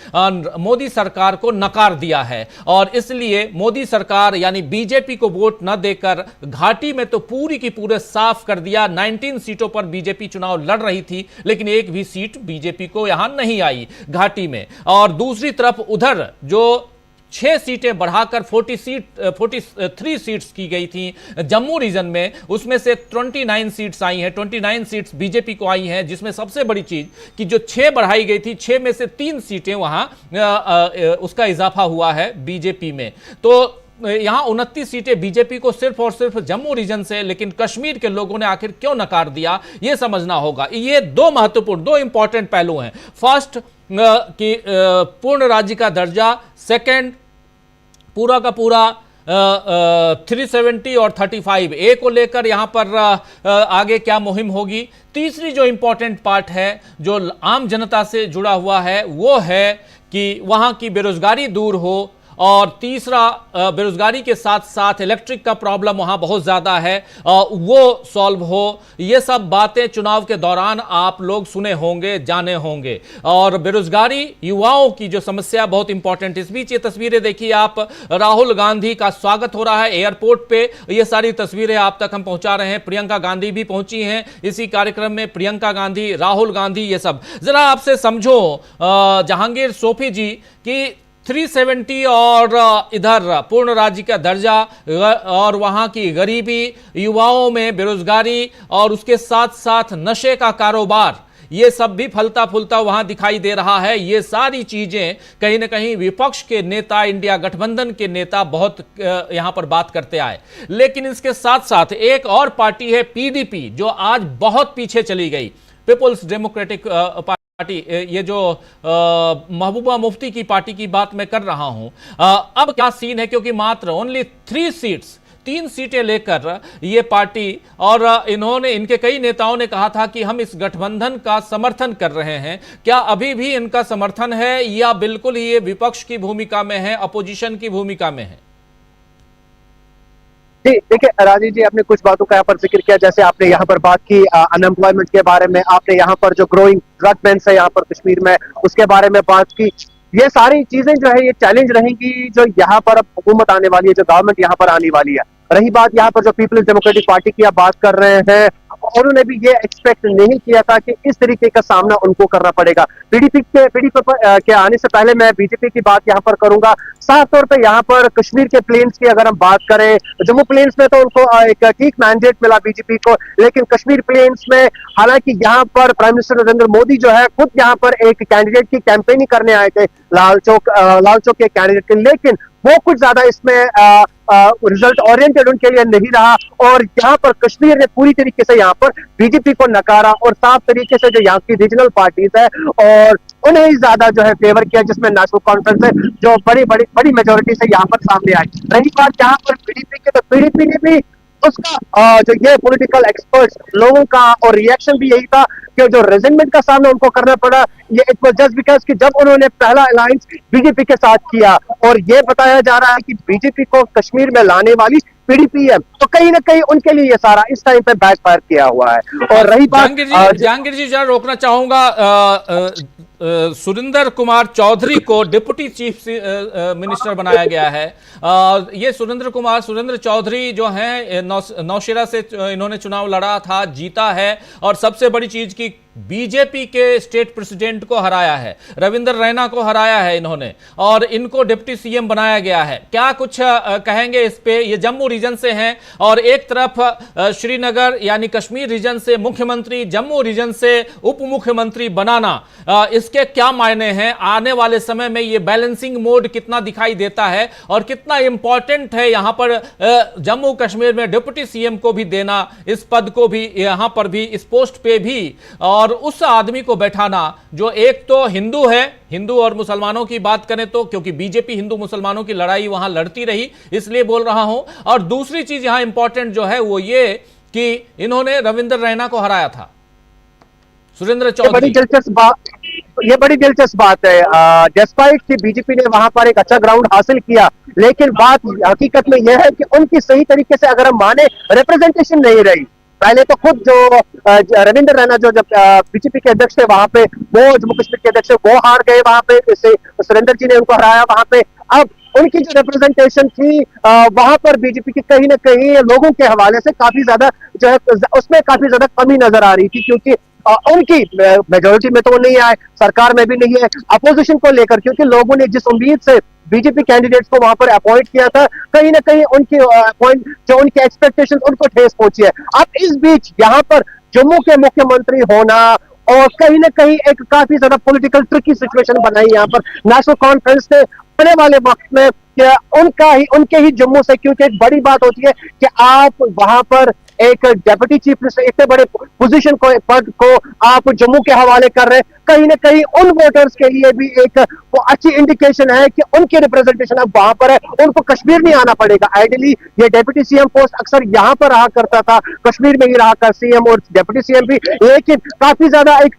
मोदी सरकार को नकार दिया है और इसलिए मोदी सरकार यानी बीजेपी को वोट न देकर घाटी में तो पूरी की पूरे साफ कर दिया। 19 सीटों पर बीजेपी चुनाव लड़ रही थी लेकिन एक भी सीट बीजेपी को यहां नहीं आई घाटी में। और दूसरी तरफ उधर जो 6 सीटें बढ़ाकर 43 सीट्स की गई थी जम्मू रीजन में, उसमें से 29 सीट्स आई हैं, 29 सीट्स बीजेपी को आई हैं, जिसमें सबसे बड़ी चीज कि जो 6 बढ़ाई गई थी, 6 में से 3 सीटें वहां उसका इजाफा हुआ है बीजेपी में। तो यहां 29 सीटें बीजेपी को सिर्फ और सिर्फ जम्मू रीजन से, लेकिन कश्मीर के लोगों ने आखिर क्यों नकार दिया यह समझना होगा। ये 2 महत्वपूर्ण, 2 इंपॉर्टेंट पहलू हैं। फर्स्ट कि पूर्ण राज्य का दर्जा, सेकंड पूरा का पूरा 370 और 35A को लेकर यहां पर आगे क्या मुहिम होगी। तीसरी जो इंपॉर्टेंट पार्ट है जो आम जनता से जुड़ा हुआ है वो है कि वहां की बेरोजगारी दूर हो और तीसरा बेरोजगारी के साथ साथ इलेक्ट्रिक का प्रॉब्लम वहां बहुत ज्यादा है वो सॉल्व हो। ये सब बातें चुनाव के दौरान आप लोग सुने होंगे, जाने होंगे। और बेरोजगारी, युवाओं की जो समस्या बहुत इंपॉर्टेंट। इस बीच ये तस्वीरें देखिए आप, राहुल गांधी का स्वागत हो रहा है एयरपोर्ट पे, ये सारी तस्वीरें आप तक हम पहुंचा रहे हैं। प्रियंका गांधी भी पहुंची हैं इसी कार्यक्रम में, प्रियंका गांधी, राहुल गांधी, ये सब। जरा आपसे समझो जहांगीर सोफी जी कि 370 और इधर पूर्ण राज्य का दर्जा और वहां की गरीबी, युवाओं में बेरोजगारी और उसके साथ साथ नशे का कारोबार, ये सब भी फलता फूलता वहां दिखाई दे रहा है। ये सारी चीजें कहीं ना कहीं विपक्ष के नेता, इंडिया गठबंधन के नेता बहुत यहां पर बात करते आए। लेकिन इसके साथ साथ एक और पार्टी है PDP जो आज बहुत पीछे चली गई, पीपुल्स डेमोक्रेटिक पार्टी। ये जो महबूबा मुफ्ती की पार्टी की बात मैं कर रहा हूं। अब क्या सीन है, क्योंकि मात्र ओनली 3 सीटें लेकर ये पार्टी, और इनके कई नेताओं ने कहा था कि हम इस गठबंधन का समर्थन कर रहे हैं। क्या अभी भी इनका समर्थन है या बिल्कुल ही ये विपक्ष की भूमिका में है, अपोजिशन की भूमिका में है? जी देखिए राजीव जी, आपने कुछ बातों का यहाँ पर जिक्र किया, जैसे आपने यहाँ पर बात की अनएम्प्लॉयमेंट के बारे में, आपने यहाँ पर जो ग्रोइंग ड्रग बेंच है यहाँ पर कश्मीर में उसके बारे में बात की। ये सारी चीजें जो है ये चैलेंज रहेंगी जो यहाँ पर अब हुकूमत आने वाली है, जो गवर्नमेंट यहाँ पर आने वाली है। रही बात यहाँ पर जो पीपल्स डेमोक्रेटिक पार्टी की आप बात कर रहे हैं, उन्होंने भी ये एक्सपेक्ट नहीं किया था कि इस तरीके का सामना उनको करना पड़ेगा। पीडीपी के आने से पहले मैं बीजेपी की बात यहाँ पर करूंगा। साफ तौर पे यहाँ पर कश्मीर के प्लेन्स की अगर हम बात करें, जम्मू प्लेन्स में तो उनको एक ठीक मैंडेट मिला बीजेपी को, लेकिन कश्मीर प्लेन्स में हालांकि यहाँ पर प्राइम मिनिस्टर नरेंद्र मोदी जो है खुद यहाँ पर एक कैंडिडेट की कैंपेनिंग करने आए थे, लाल चौक के कैंडिडेट के, लेकिन वो कुछ ज्यादा इसमें रिजल्ट ओरिएंटेड उनके लिए नहीं रहा और यहाँ पर कश्मीर ने पूरी तरीके से यहाँ पर बीजेपी को नकारा और साफ तरीके से जो यहाँ की रीजनल पार्टीज है और उन्हें ही ज्यादा जो है फेवर किया, जिसमें नेशनल कॉन्फ्रेंस है जो बड़ी मेजोरिटी से यहाँ पर सामने आई। रही बात यहाँ पर पीडीपी की, तो पीडीपी ने भी उसका जो ये पॉलिटिकल एक्सपर्ट्स लोगों का और रिएक्शन भी यही था कि जो रेजिमेंट का सामना उनको करना पड़ा, ये इट वाज जस्ट बिकॉज कि जब उन्होंने पहला अलायंस बीजेपी के साथ किया और ये बताया जा रहा है कि बीजेपी को कश्मीर में लाने वाली पीडीपी है, तो कहीं ना कहीं उनके लिए ये सारा इस टाइम पे बैकफायर किया हुआ है। और रही बात जहांगीर जी जरा रोकना चाहूंगा, सुरेंद्र कुमार चौधरी को डिप्टी चीफ मिनिस्टर बनाया गया है। ये सुरेंद्र चौधरी जो हैं नौशेरा से इन्होंने चुनाव लड़ा था, जीता है और सबसे बड़ी चीज की बीजेपी के स्टेट प्रेसिडेंट को हराया है, रविंद्र रैना को हराया है इन्होंने और इनको डिप्टी सीएम बनाया गया है। क्या कुछ कहेंगे इस पे? ये जम्मू रीजन से हैं और एक तरफ श्रीनगर यानी कश्मीर रीजन से मुख्यमंत्री, जम्मू रीजन से उप मुख्यमंत्री बनाना, इसके क्या मायने हैं? आने वाले समय में ये बैलेंसिंग मोड कितना दिखाई देता है और कितना इंपॉर्टेंट है यहाँ पर जम्मू कश्मीर में डिप्टी सीएम को भी देना, इस पद को भी यहाँ पर भी, इस पोस्ट पे भी, और उस आदमी को बैठाना जो एक तो हिंदू है, हिंदू और मुसलमानों की बात करें तो, क्योंकि बीजेपी हिंदू मुसलमानों की लड़ाई वहां लड़ती रही इसलिए बोल रहा हूं, और दूसरी चीज यहां इंपॉर्टेंट जो है वो ये कि इन्होंने रविंद्र रैना को हराया था, सुरेंद्र चौधरी। ये बड़ी दिलचस्प बात है। डिस्पाइट कि बीजेपी ने वहां पर एक अच्छा ग्राउंड हासिल किया, लेकिन बात हकीकत में यह है कि उनकी सही तरीके से अगर हम माने रिप्रेजेंटेशन नहीं रही। पहले तो खुद जो रविंद्र रैना जो जब बीजेपी के अध्यक्ष थे वहां पे, वो जम्मू कश्मीर के अध्यक्ष वो हार गए वहां पे, सुरेंद्र जी ने उनको हराया वहां पे। अब उनकी जो रिप्रेजेंटेशन थी वहां पर बीजेपी की कहीं ना कहीं लोगों के हवाले से काफी ज्यादा जो है उसमें काफी ज्यादा कमी नजर आ रही थी, क्योंकि उनकी मेजोरिटी में तो वो नहीं आए, सरकार में भी नहीं है, अपोजिशन को लेकर, क्योंकि लोगों ने जिस उम्मीद से बीजेपी कैंडिडेट्स को वहां पर अपॉइंट किया था, कहीं ना कहीं उनकी जो उनके एक्सपेक्टेशन उनको ठेस पहुंची है। अब इस बीच यहाँ पर जम्मू के मुख्यमंत्री होना और कहीं ना कहीं एक काफी ज्यादा पॉलिटिकल ट्रिकी सिचुएशन बनाई यहाँ पर नेशनल कॉन्फ्रेंस ने आने वाले वक्त में, उनके ही जम्मू से, क्योंकि एक बड़ी बात होती है कि आप वहां पर एक डेप्यूटी चीफ मिनिस्टर इतने बड़े पोजीशन को, पद को आप जम्मू के हवाले कर रहे हैं, कहीं ना कहीं उन वोटर्स के लिए भी एक वो अच्छी इंडिकेशन है कि उनके रिप्रेजेंटेशन अब वहां पर है, उनको कश्मीर नहीं आना पड़ेगा। आइडियली ये डेप्यूटी सीएम पोस्ट अक्सर यहां पर रहा करता था, कश्मीर में ही रहा कर सीएम और डेप्यूटी सीएम भी, लेकिन काफी ज्यादा एक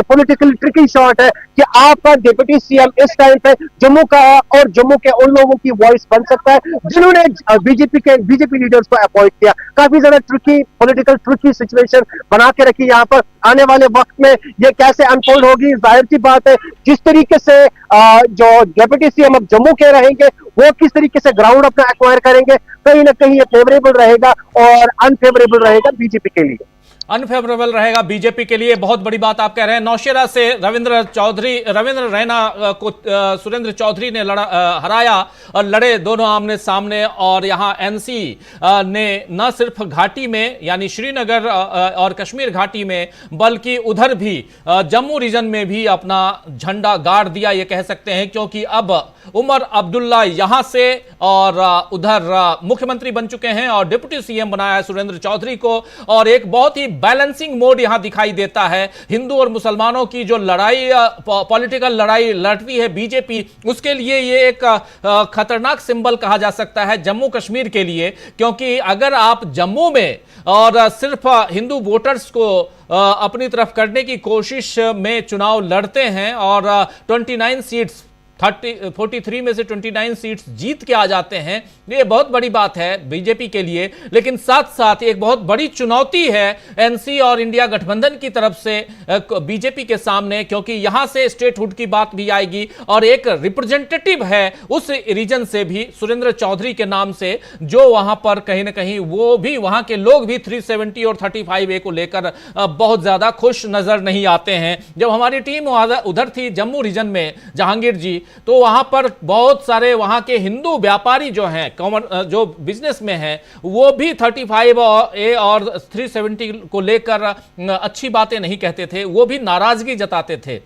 पॉलिटिकल ट्रिकी शॉट है कि आपका डेप्यूटी सीएम इस टाइम पे जम्मू का है और जम्मू के उन लोगों की वॉइस बन सकता है जिन्होंने बीजेपी लीडर्स को अपॉइंट किया। काफी ज्यादा ट्रिकी पॉलिटिकल ट्रिकी सिचुएशन बना के रखी यहाँ पर। आने वाले वक्त में ये कैसे अनफोल्ड होगी, जाहिर सी बात है जिस तरीके से जो डेप्यूटी सीएम अब जम्मू के रहेंगे वो किस तरीके से ग्राउंड अपना एक्वायर करेंगे, कहीं ना कहीं ये फेवरेबल रहेगा और अनफेवरेबल रहेगा बीजेपी के लिए। अनफेवरेबल रहेगा बीजेपी के लिए, बहुत बड़ी बात आप कह रहे हैं। नौशेरा से रविंद्र रैना को सुरेंद्र चौधरी ने हराया और लड़े दोनों आमने सामने, और यहां एनसी ने न सिर्फ घाटी में यानी श्रीनगर और कश्मीर घाटी में, बल्कि उधर भी जम्मू रीजन में भी अपना झंडा गाड़ दिया ये कह सकते हैं, क्योंकि अब उमर अब्दुल्ला यहां से और उधर मुख्यमंत्री बन चुके हैं और डिप्टी सीएम बनाया है सुरेंद्र चौधरी को, और एक बहुत ही बैलेंसिंग मोड यहां दिखाई देता है। हिंदू और मुसलमानों की जो लड़ाई, पॉलिटिकल लड़ाई लड़ती है बीजेपी, उसके लिए ये एक खतरनाक सिंबल कहा जा सकता है जम्मू कश्मीर के लिए, क्योंकि अगर आप जम्मू में और सिर्फ हिंदू वोटर्स को अपनी तरफ करने की कोशिश में चुनाव लड़ते हैं और 29 सीट्स 43 में से 29 सीट्स जीत के आ जाते हैं, ये बहुत बड़ी बात है बीजेपी के लिए। लेकिन साथ साथ एक बहुत बड़ी चुनौती है एनसी और इंडिया गठबंधन की तरफ से बीजेपी के सामने, क्योंकि यहां से स्टेटहुड की बात भी आएगी और एक रिप्रेजेंटेटिव है उस रीजन से भी, सुरेंद्र चौधरी के नाम से, जो वहां पर कहीं ना कहीं वो भी, वहां के लोग भी 370 और 35A को लेकर बहुत ज्यादा खुश नजर नहीं आते हैं। जब हमारी टीम उधर थी जम्मू रीजन में, जहांगीर जी, तो वहां पर बहुत सारे वहां के हिंदू व्यापारी जो हैं, जो बिजनेस में हैं, वो भी 35A और 370 को लेकर अच्छी बातें नहीं कहते थे, वो भी नाराजगी जताते थे।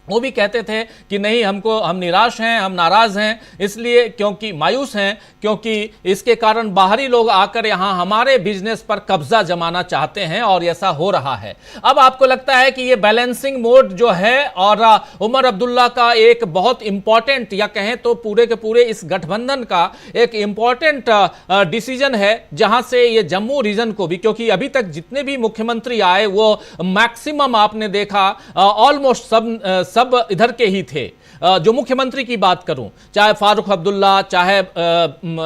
वो भी कहते थे कि नहीं, हम निराश हैं, हम नाराज हैं, इसलिए क्योंकि मायूस हैं, क्योंकि इसके कारण बाहरी लोग आकर यहां हमारे बिजनेस पर कब्जा जमाना चाहते हैं और ऐसा हो रहा है। अब आपको लगता है कि ये बैलेंसिंग मोड जो है और उमर अब्दुल्ला का एक बहुत इंपॉर्टेंट, या कहें तो पूरे के पूरे इस गठबंधन का एक इंपॉर्टेंट डिसीजन है, जहां से ये जम्मू रीजन को भी, क्योंकि अभी तक जितने भी मुख्यमंत्री आए वो मैक्सिमम आपने देखा ऑलमोस्ट सब इधर के ही थे। जो मुख्यमंत्री की बात करूं, चाहे फारूक अब्दुल्ला, चाहे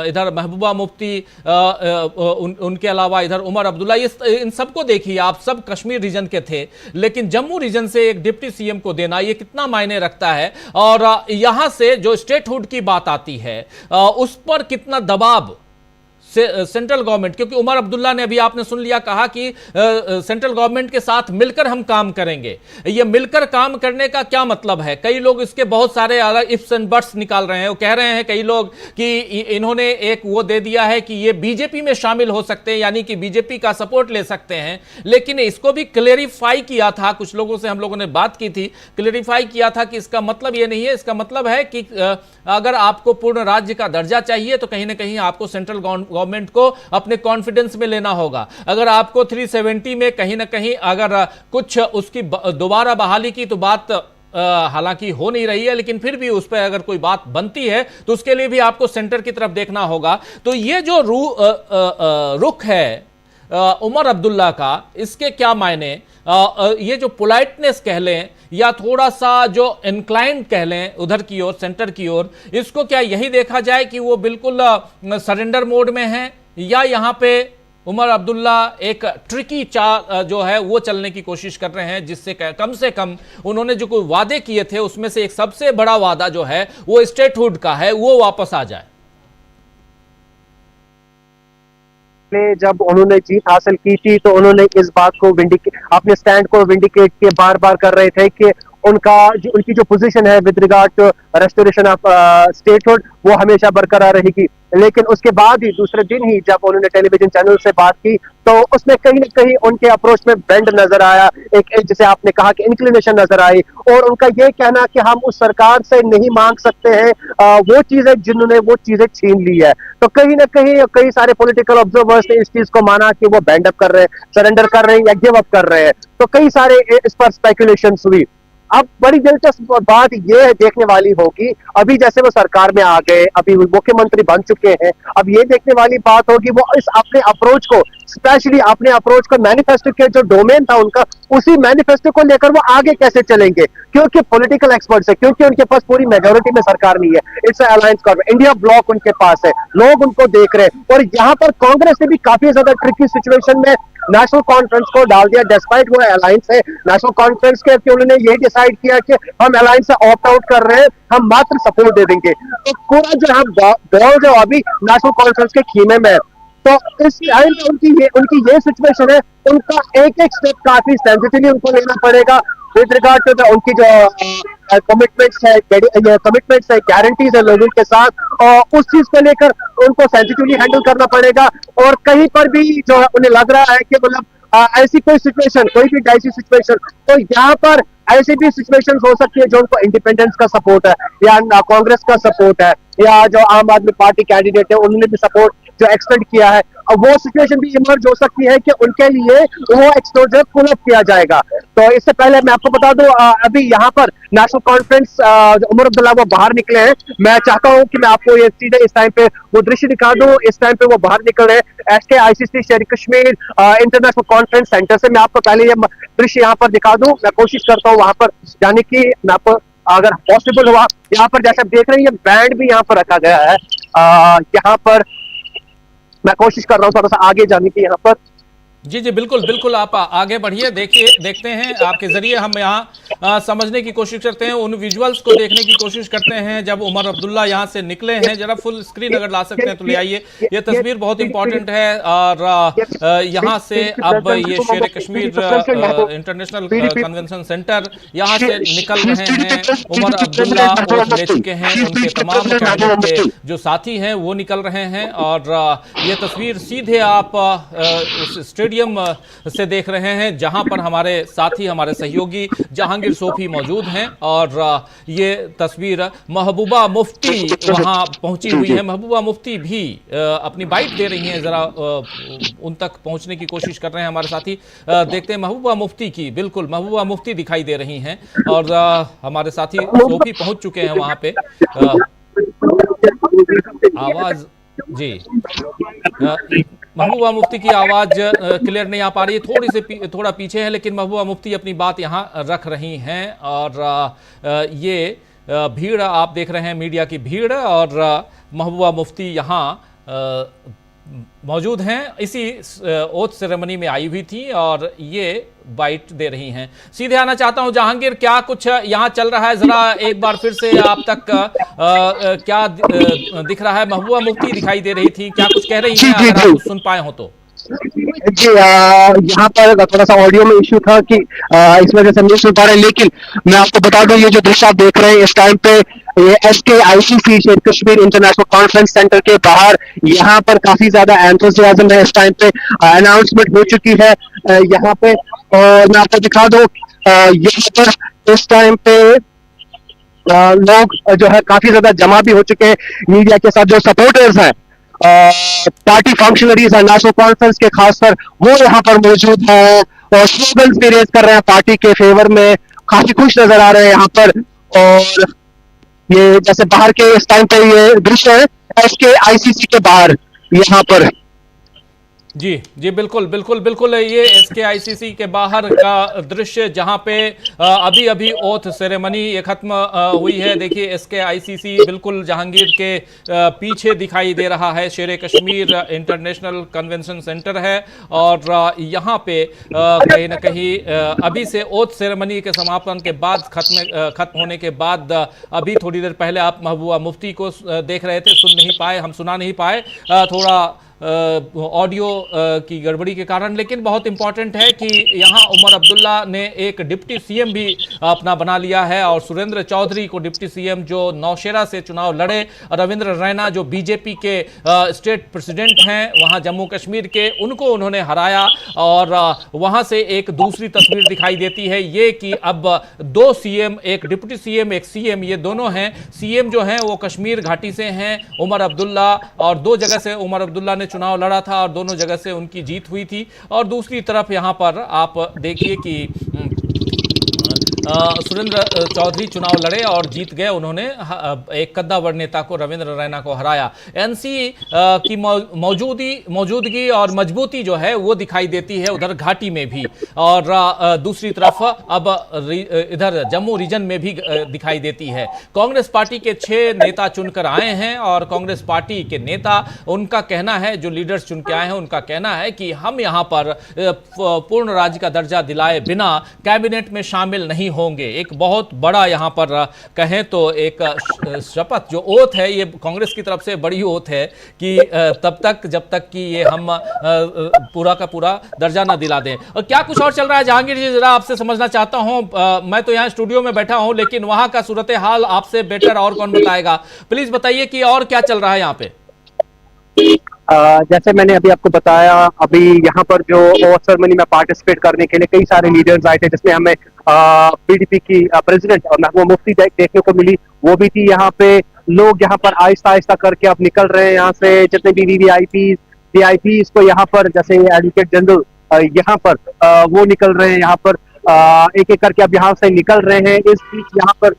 इधर महबूबा मुफ्ती, उनके अलावा इधर उमर अब्दुल्ला, इन सबको देखिए आप, सब कश्मीर रीजन के थे। लेकिन जम्मू रीजन से एक डिप्टी सीएम को देना, ये कितना मायने रखता है, और यहां से जो स्टेटहुड की बात आती है उस पर कितना दबाव सेंट्रल गवर्नमेंट, क्योंकि उमर अब्दुल्ला ने अभी आपने सुन लिया कहा कि सेंट्रल गवर्नमेंट के साथ मिलकर हम काम करेंगे। ये मिलकर काम करने का क्या मतलब है? कई लोग इसके बहुत सारे अलग इफ्स एंड बट्स निकाल रहे हैं। वो कह रहे हैं कई लोग कि इन्होंने एक वो दे दिया है कि ये बीजेपी में शामिल हो सकते हैं, यानी कि बीजेपी का सपोर्ट ले सकते हैं। लेकिन इसको भी क्लेरिफाई किया था, कुछ लोगों से हम लोगों ने बात की थी, क्लेरिफाई किया था कि इसका मतलब ये नहीं है, इसका मतलब है कि अगर आपको पूर्ण राज्य का दर्जा चाहिए तो कहीं ना कहीं आपको सेंट्रल गवर्नमेंट को अपने कॉन्फिडेंस में लेना होगा। अगर आपको 370 में कहीं ना कहीं अगर कुछ उसकी दोबारा बहाली की तो बात हालांकि हो नहीं रही है, लेकिन फिर भी उस पर अगर कोई बात बनती है तो उसके लिए भी आपको सेंटर की तरफ देखना होगा। तो ये जो रुख है उमर अब्दुल्ला का, इसके क्या मायने, ये जो पोलाइटनेस कह लें या थोड़ा सा जो इंक्लाइंड कह लें उधर की ओर, सेंटर की ओर, इसको क्या यही देखा जाए कि वो बिल्कुल सरेंडर मोड में है, या यहां पे उमर अब्दुल्ला एक ट्रिकी चाल जो है वो चलने की कोशिश कर रहे हैं, जिससे से कम उन्होंने जो कोई वादे किए थे उसमें से एक सबसे बड़ा वादा जो है वो स्टेटहुड का है, वो वापस आ जाए। जब उन्होंने जीत हासिल की थी तो उन्होंने इस बात को अपने स्टैंड को विंडिकेट किए, बार बार कर रहे थे कि उनकी जो पोजीशन है with regard to restoration of statehood वो हमेशा बरकरार रहेगी। लेकिन उसके बाद ही दूसरे दिन ही जब उन्होंने टेलीविजन चैनल से बात की तो उसमें कहीं ना कहीं उनके अप्रोच में बेंड नजर आया, एक जैसे आपने कहा कि इंक्लिनेशन नजर आई, और उनका ये कहना कि हम उस सरकार से नहीं मांग सकते हैं वो चीजें जिन्होंने वो चीजें छीन ली है। तो कहीं ना कहीं कई सारे पॉलिटिकल ऑब्जर्वर्स ने इस चीज को माना कि वो बैंड अप कर रहे हैं, सरेंडर कर रहे हैं या गिव अप कर रहे हैं। तो कई सारे इस पर स्पेकुलेशन हुई। अब बड़ी दिलचस्प बात ये देखने वाली होगी, अभी जैसे वो सरकार में आ गए, अभी मुख्यमंत्री बन चुके हैं, अब ये देखने वाली बात होगी वो इस अपने अप्रोच को, स्पेशली अपने अप्रोच को, मैनिफेस्टो के जो डोमेन था उनका, उसी मैनिफेस्टो को लेकर वो आगे कैसे चलेंगे, क्योंकि पॉलिटिकल एक्सपर्ट्स है, क्योंकि उनके पास पूरी मेजोरिटी में सरकार नहीं है, it's alliance government, India block उनके पास है, लोग उनको देख रहे हैं। और यहाँ पर कांग्रेस ने भी काफी ज्यादा ट्रिकी सिचुएशन में नेशनल कॉन्फ्रेंस को डाल दिया, डिस्पाइट वो अलायंस है नेशनल कॉन्फ्रेंस के, कि उन्होंने ये डिसाइड किया कि हम अलायंस से ऑप्ट आउट कर रहे हैं, हम मात्र सपोर्ट दे देंगे। तो पूरा जो हम बॉल जो अभी नेशनल कॉन्फ्रेंस के खीमे में है, तो इस टाइम उनकी ये सिचुएशन है, उनका एक एक स्टेप काफी सेंसिटिवली उनको लेना पड़ेगा विद रिगार्ड टू उनकी जो कमिटमेंट्स है, गारंटीज है लोगों के साथ, और उस चीज को लेकर उनको सेंसिटिवली हैंडल करना पड़ेगा। और कहीं पर भी जो उन्हें लग रहा है कि मतलब ऐसी कोई सिचुएशन, कोई भी डाइसी सिचुएशन, तो यहाँ पर ऐसी भी सिचुएशन हो सकती है जो उनको इंडिपेंडेंस का सपोर्ट है या कांग्रेस का सपोर्ट है या जो आम आदमी पार्टी कैंडिडेट है उन्होंने भी सपोर्ट जो एक्सटेंड किया है, अब वो सिचुएशन भी इमर्ज हो सकती है कि उनके लिए वो एक्सपोजर पुल अप किया जाएगा। तो इससे पहले मैं आपको बता दूं, अभी यहाँ पर नेशनल कॉन्फ्रेंस उमर अब्दुल्ला वो बाहर निकले हैं। मैं चाहता हूं कि मैं आपको ये सीधे इस टाइम पे वो दृश्य दिखा दूं। इस टाइम पे वो बाहर निकल रहे हैं SKICC शेर कश्मीर इंटरनेशनल कॉन्फ्रेंस सेंटर से। मैं आपको पहले ये दृश्य यहाँ पर दिखा दूं, मैं कोशिश करता हूँ वहां पर जाने की। मैं आपको अगर पॉसिबल हुआ, यहाँ पर जैसे आप देख रहे हैं ये बैंड भी यहाँ पर रखा गया है। यहाँ पर मैं कोशिश कर रहा हूँ थोड़ा सा आगे जाने की। यहाँ पर जी जी बिल्कुल बिल्कुल, आप आगे बढ़िए। देखिए, देखते हैं आपके जरिए हम यहाँ समझने की कोशिश करते हैं, उन विजुअल्स को देखने की कोशिश करते हैं जब उमर अब्दुल्ला यहाँ से निकले हैं। जरा फुल स्क्रीन अगर ला सकते हैं तो ले आइए, ये तस्वीर बहुत इंपॉर्टेंट है। और यहाँ से अब ये शेर कश्मीर इंटरनेशनल कन्वेंशन सेंटर यहाँ से निकल रहे हैं। उमर अब्दुल्ला ओथ ले चुके हैं, उनके तमाम कैबिनेट के जो साथी हैं वो निकल रहे हैं। और ये तस्वीर सीधे आप उस स्टेडियम से देख रहे हैं जहां पर हमारे साथी, हमारे सहयोगी जहांगीर सोफी मौजूद हैं। और ये तस्वीर महबूबा मुफ्ती वहां पहुंची हुई है। महबूबा मुफ्ती भी अपनी बाइट दे रही हैं, जरा उन तक पहुंचने की कोशिश कर रहे हैं हमारे साथी। देखते हैं महबूबा मुफ्ती की, बिल्कुल महबूबा मुफ्ती दिखाई दे रही हैं और हमारे साथी सोफी पहुंच चुके हैं वहां पे। आवाज जी, महबूबा मुफ्ती की आवाज क्लियर नहीं आ पा रही है, थोड़ा पीछे है, लेकिन महबूबा मुफ्ती अपनी बात यहाँ रख रही हैं। और ये भीड़ आप देख रहे हैं, मीडिया की भीड़, और महबूबा मुफ्ती यहाँ मौजूद हैं, इसी ओथ सेरेमनी में आई हुई थी और ये बाइट दे रही हैं। सीधे आना चाहता हूं जहांगीर, क्या कुछ यहाँ चल रहा है, जरा एक बार फिर से आप तक क्या दिख रहा है? महबूबा मुफ्ती दिखाई दे रही थी, क्या कुछ कह रही हैं, अगर आप सुन पाए हो तो? जी, यहाँ पर थोड़ा सा ऑडियो में इश्यू था कि इस वजह से नहीं सुन पा रहे, लेकिन मैं आपको बता दूं ये जो दृश्य आप देख रहे हैं इस टाइम पे, ये SKICC शेर कश्मीर इंटरनेशनल कॉन्फ्रेंस सेंटर के बाहर यहाँ पर काफी ज्यादा एंथुसियाज्म है। इस टाइम पे अनाउंसमेंट हो चुकी है यहाँ पे, और मैं आपको दिखा दूं यहाँ पर इस टाइम पे लोग जो है काफी ज्यादा जमा भी हो चुके हैं मीडिया के साथ। जो सपोर्टर्स हैं पार्टी फंक्शनरीज है नेशनल कॉन्फ्रेंस के, खासकर वो यहाँ पर मौजूद हैं और स्लोगन्स भी रेज कर रहे हैं पार्टी के फेवर में, काफी खुश नजर आ रहे हैं यहाँ पर। और ये जैसे बाहर के इस टाइम पे ये दृश्य है SKICC के बाहर यहाँ पर। जी जी बिल्कुल बिल्कुल बिल्कुल, ये SKICC के बाहर का दृश्य जहां पे अभी अभी ओथ सेरेमनी ये खत्म हुई है। देखिए SKICC बिल्कुल जहांगीर के पीछे दिखाई दे रहा है, शेर कश्मीर इंटरनेशनल कन्वेंशन सेंटर है। और यहाँ पे कहीं ना कहीं अभी से ओथ सेरेमनी के समापन के बाद खत्म होने के बाद अभी थोड़ी देर पहले आप महबूबा मुफ्ती को देख रहे थे, सुन नहीं पाए, हम सुना नहीं पाए, थोड़ा ऑडियो की गड़बड़ी के कारण। लेकिन बहुत इंपॉर्टेंट है कि यहाँ उमर अब्दुल्ला ने एक डिप्टी CM भी अपना बना लिया है और सुरेंद्र चौधरी को डिप्टी CM जो नौशेरा से चुनाव लड़े, रविंद्र रैना जो BJP के स्टेट प्रेसिडेंट हैं वहाँ जम्मू कश्मीर के, उनको उन्होंने हराया। और वहाँ से एक दूसरी तस्वीर दिखाई देती है ये कि अब 2 CM, एक डिप्टी CM एक CM, ये दोनों हैं। CM जो हैं वो कश्मीर घाटी से हैं उमर अब्दुल्ला, और 2 जगह से उमर अब्दुल्ला ने चुनाव लड़ा था और दोनों जगह से उनकी जीत हुई थी। और दूसरी तरफ यहाँ पर आप देखिए कि सुरेंद्र चौधरी चुनाव लड़े और जीत गए, उन्होंने एक कद्दावर नेता को, रविंद्र रैना को हराया। NC की मौजूदगी और मजबूती जो है वो दिखाई देती है उधर घाटी में भी, और दूसरी तरफ अब इधर जम्मू रीजन में भी दिखाई देती है। कांग्रेस पार्टी के 6 नेता चुनकर आए हैं और कांग्रेस पार्टी के नेता, उनका कहना है, जो लीडर्स चुन के आए हैं उनका कहना है कि हम यहाँ पर पूर्ण राज्य का दर्जा दिलाए बिना कैबिनेट में शामिल नहीं होंगे। एक बहुत बड़ा यहाँ पर कहें तो एक शपथ जो ओथ है, ये कांग्रेस की तरफ से बड़ी ओथ है कि तब तक जब तक कि ये हम पूरा का पूरा दर्जा ना दिला दें। और क्या कुछ और चल रहा है जहांगीर जी, जरा आपसे समझना चाहता हूं। मैं तो यहाँ स्टूडियो में बैठा हूं, लेकिन वहां का सूरत हाल आपसे बेटर और कौन बताएगा। प्लीज बताइए कि और क्या चल रहा है यहाँ पे। जैसे मैंने अभी आपको बताया, अभी यहाँ पर जो ओथ सेरेमनी में पार्टिसिपेट करने के लिए कई सारे लीडर्स आए थे, जिसमें हमें PDP की प्रेसिडेंट और महबूबा मुफ्ती देखने को मिली, वो भी थी यहाँ पे। लोग यहाँ पर आहिस्ता आहिस्ता करके अब निकल रहे हैं यहाँ से, जितने भी VVIPs को यहाँ पर, जैसे एडवोकेट जनरल यहाँ पर वो निकल रहे हैं यहाँ पर, एक एक करके अब यहाँ से निकल रहे हैं। इस बीच यहाँ पर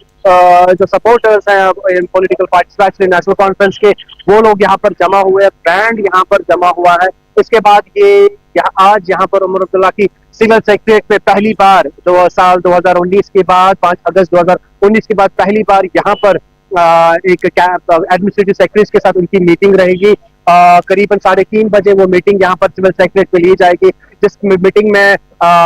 जो सपोर्टर्स हैं political party specially national conference के, वो लोग यहाँ पर जमा हुए हैं, बैंड यहाँ पर जमा हुआ है। इसके बाद ये आज यहाँ पर उमर अब्दुल्ला की सिविल सेक्रेटरीट में पहली बार साल 2019 के बाद 5 अगस्त 2019 के बाद पहली बार यहाँ पर एक एडमिनिस्ट्रेटिव सेक्रेटरीज के साथ उनकी मीटिंग रहेगी। करीबन 3:30 बजे वो मीटिंग यहाँ पर सिविल सेक्रेटरीट में ली जाएगी, जिस मीटिंग में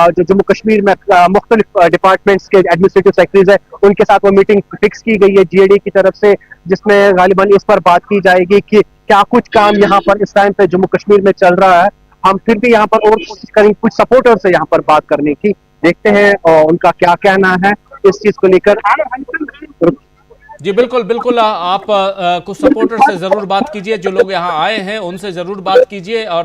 जो जम्मू कश्मीर में मुख्तलिफ डिपार्टमेंट्स के एडमिनिस्ट्रेटिव सेक्रेटरीज है उनके साथ वो मीटिंग फिक्स की गई है GAD की तरफ से, जिसमें गालिबन इस पर बात की जाएगी कि क्या कुछ काम यहाँ पर इस टाइम पे जम्मू कश्मीर में चल रहा है। हम फिर भी यहाँ पर और कोशिश करेंगे कुछ सपोर्टर से यहाँ पर बात करने की, देखते हैं और उनका क्या कहना है इस चीज को लेकर। जी बिल्कुल बिल्कुल, आप कुछ सपोर्टर से जरूर बात कीजिए, जो लोग यहाँ आए हैं उनसे जरूर बात कीजिए और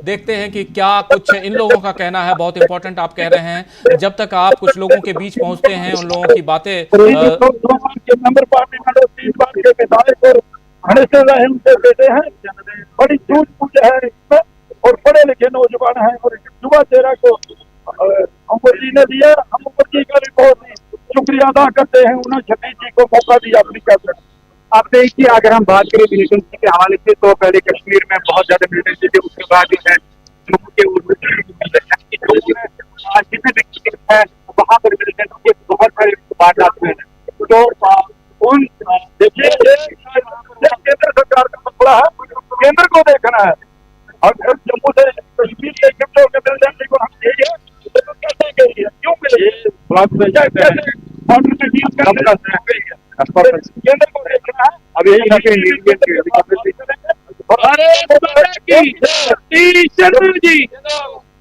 देखते हैं कि क्या कुछ इन लोगों का कहना है। बहुत इंपॉर्टेंट आप कह रहे हैं, जब तक आप कुछ लोगों के बीच पहुंचते हैं उन लोगों की बातें मेंबर पार्लियामेंट और 3 बार के विधायक और मिनिस्टर रहे उनके बेटे हैं, बड़ी सूझबूझ है इसमें और पढ़े लिखे नौजवान हैं और युवा चेहरा को अमर जी ने दिया। हम अमर जी का भी बहुत शुक्रिया अदा करते हैं, उन्होंने सतीश जी को मौका दिया अपनी कैबिनेट। आप देखिए, अगर हम बात करें मिलिटेंसी के हवाले से तो पहले कश्मीर में बहुत ज्यादा मिलिटेंसी थी, उसके बाद जो है जम्मू के जितने व्यक्ति है वहाँ पर मिलिटेंसी के बहुत सारे वारदात हुए हैं। तो उन देखिए केंद्र सरकार का मसला है, केंद्र को देखना है। अगर जम्मू से कश्मीर के शिफ्ट होकर मिलिटेंसी को हम चाहिए तो कैसे करिए, क्यों मिले केंद्र को देखना है। अब यही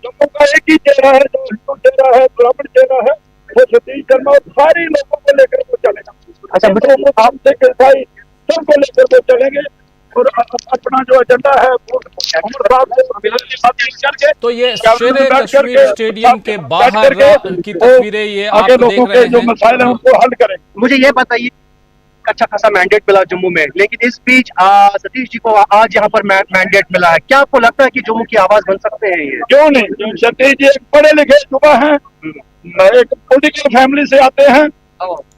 जम्मू का एक ही चेहरा है, जो हिंदू चेहरा है, ब्राह्मण चेहरा है, वो सतीश शर्मा और सारे लोगों को लेकर वो चलेगा। अच्छा, आपसे ईसाई सबको लेकर वो चलेंगे और अपना जो एजेंडा है तो ये शेर कश्मीर स्टेडियम के बाहर की तस्वीरें ये आप देख रहे हैं, जो मसाइल है उनको हल करें। मुझे ये बताइए, अच्छा खासा मैंडेट मिला जम्मू में, लेकिन इस बीच सतीश जी को आज यहाँ पर मैंडेट मिला है, क्या आपको लगता है कि जम्मू की आवाज बन सकते हैं ये? क्यों नहीं, सतीश जी एक पढ़े लिखे युवा हैं, एक पॉलिटिकल फैमिली से आते हैं।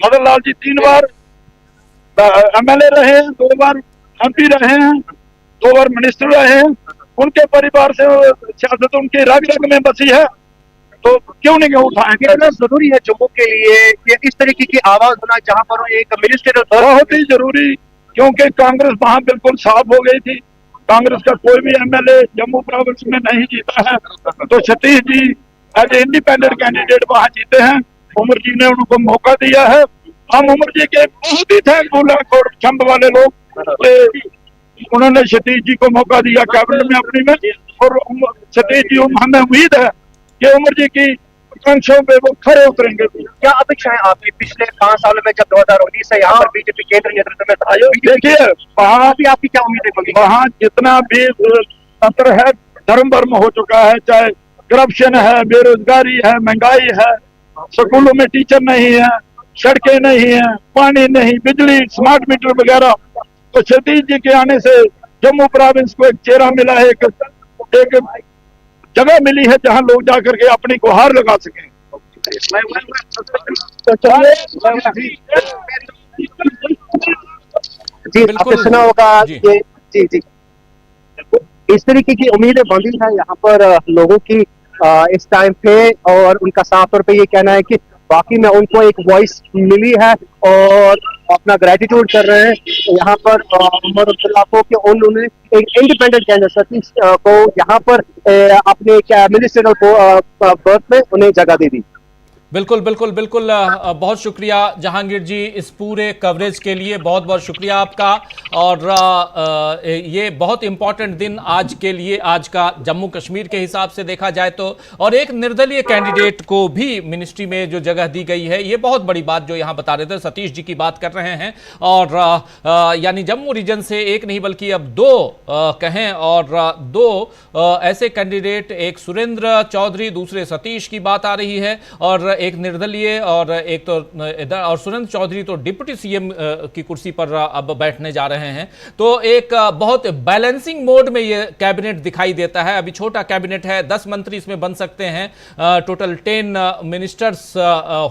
मदन लाल जी 3 बार MLA रहे हैं, 2 बार MP रहे हैं, 2 बार मिनिस्टर रहे हैं, उनके परिवार से सियासत उनकी रग रग में बसी है, तो क्यों नहीं उठाएंगे? कितना जरूरी है जम्मू के लिए कि इस तरीके की आवाज होना, जहाँ पर एक मिनिस्टर बहुत ही जरूरी, क्योंकि कांग्रेस वहाँ बिल्कुल साफ हो गई थी। कांग्रेस का कोई भी MLA जम्मू प्रोविंस में नहीं जीता है, तो Satish ji as a independent candidate वहाँ जीते हैं। उमर जी ने उनको मौका दिया है, हम उमर जी के बहुत ही थैंकफुल है और चंब वाले लोग, उन्होंने सतीश जी को मौका दिया कैबिनेट में अपनी में, और सतीश जी हमें उम्मीद है कि उमर जी की आकांक्षाओं पे वो खरे उतरेंगे। क्या अपेक्षा है आपकी पिछले 5 सालों में, जब 2019 से यहाँ पर बीजेपी केंद्र नेतृत्व में था? देखिए वहाँ भी आपकी क्या उम्मीदें होंगी? वहाँ जितना भी तंत्र है धर्म वर्म हो चुका है, चाहे करप्शन है, बेरोजगारी है, महंगाई है, स्कूलों में टीचर नहीं है, सड़कें नहीं है, पानी नहीं, बिजली, स्मार्ट मीटर वगैरह। तो सतीश जी के आने से जम्मू प्रोविंस को एक चेहरा मिला है, एक जगह मिली है जहां लोग जाकर के अपनी गुहार लगा सकें। जी आपने सुना होगा कि जी इस तरीके की उम्मीदें बंधी है यहाँ पर लोगों की इस टाइम पे, और उनका साफ तौर पे ये कहना है कि बाकी में उनको एक वॉइस मिली है और अपना ग्रेटिट्यूड कर रहे हैं यहाँ पर उमर अब्दुल्ला को कि उन्होंने एक इंडिपेंडेंट कैंडिडेट सतीश को यहाँ पर अपने मिनिस्ट्रियल बर्थ में उन्हें जगह दे दी। बिल्कुल बिल्कुल बिल्कुल, बहुत शुक्रिया जहांगीर जी इस पूरे कवरेज के लिए, बहुत बहुत शुक्रिया आपका। और ये बहुत इंपॉर्टेंट दिन आज के लिए, आज का जम्मू कश्मीर के हिसाब से देखा जाए तो, और एक निर्दलीय कैंडिडेट को भी मिनिस्ट्री में जो जगह दी गई है, ये बहुत बड़ी बात जो यहाँ बता रहे थे, सतीश जी की बात कर रहे हैं। और यानी जम्मू रीजन से एक नहीं बल्कि अब 2 कहें, और 2 ऐसे कैंडिडेट, एक सुरेंद्र चौधरी, दूसरे सतीश की बात आ रही है, और एक निर्दलीय और एक तो इधर, और सुरेंद्र चौधरी तो डिप्टी सीएम की कुर्सी पर अब बैठने जा रहे हैं। तो एक बहुत बैलेंसिंग मोड में ये कैबिनेट दिखाई देता है। अभी छोटा कैबिनेट है, 10 मंत्री इसमें बन सकते हैं, टोटल 10 मिनिस्टर्स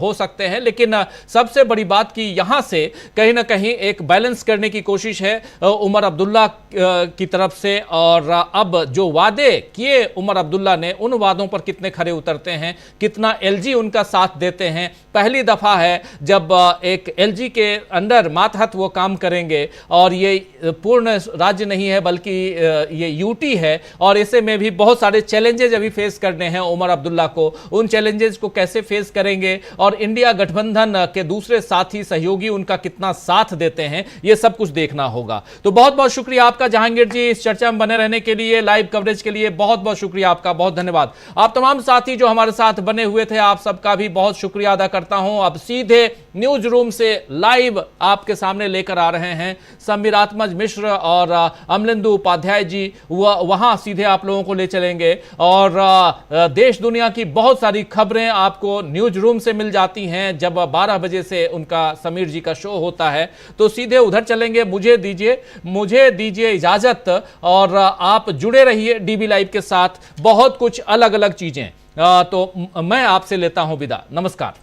हो सकते हैं। लेकिन सबसे बड़ी बात कि यहां से कहीं ना कहीं एक बैलेंस करने की कोशिश है उमर अब्दुल्ला की तरफ से। और अब जो वादे किए उमर अब्दुल्ला ने, उन वादों पर कितने खरे उतरते हैं, कितना एलजी उनका साथ देते हैं। पहली दफा है जब एक एलजी के अंडर मातहत वो काम करेंगे, और ये पूर्ण राज्य नहीं है बल्कि ये यूटी है, और ऐसे में भी बहुत सारे चैलेंजेस अभी फेस करने हैं उमर अब्दुल्ला को। उन चैलेंजेस को कैसे फेस करेंगे और इंडिया गठबंधन के दूसरे साथी सहयोगी उनका कितना साथ देते हैं, ये सब कुछ देखना होगा। तो बहुत बहुत शुक्रिया आपका जहांगीर जी, इस चर्चा में बने रहने के लिए, लाइव कवरेज के लिए बहुत बहुत शुक्रिया आपका, बहुत धन्यवाद। आप तमाम साथी जो हमारे साथ बने हुए थे, आप सबका भी बहुत शुक्रिया अदा करता हूं। अब सीधे न्यूज रूम से लाइव आपके सामने लेकर आ रहे हैं समीरात्मज मिश्र और अमलेंदु उपाध्याय जी, वहां सीधे आप लोगों को ले चलेंगे। और देश दुनिया की बहुत सारी खबरें आपको न्यूज रूम से मिल जाती हैं जब 12 बजे से उनका समीर जी का शो होता है, तो सीधे उधर चलेंगे। मुझे दीजिए इजाजत, और आप जुड़े रहिए डीबी लाइव के साथ, बहुत कुछ अलग अलग चीजें। तो मैं आपसे लेता हूं विदा, नमस्कार।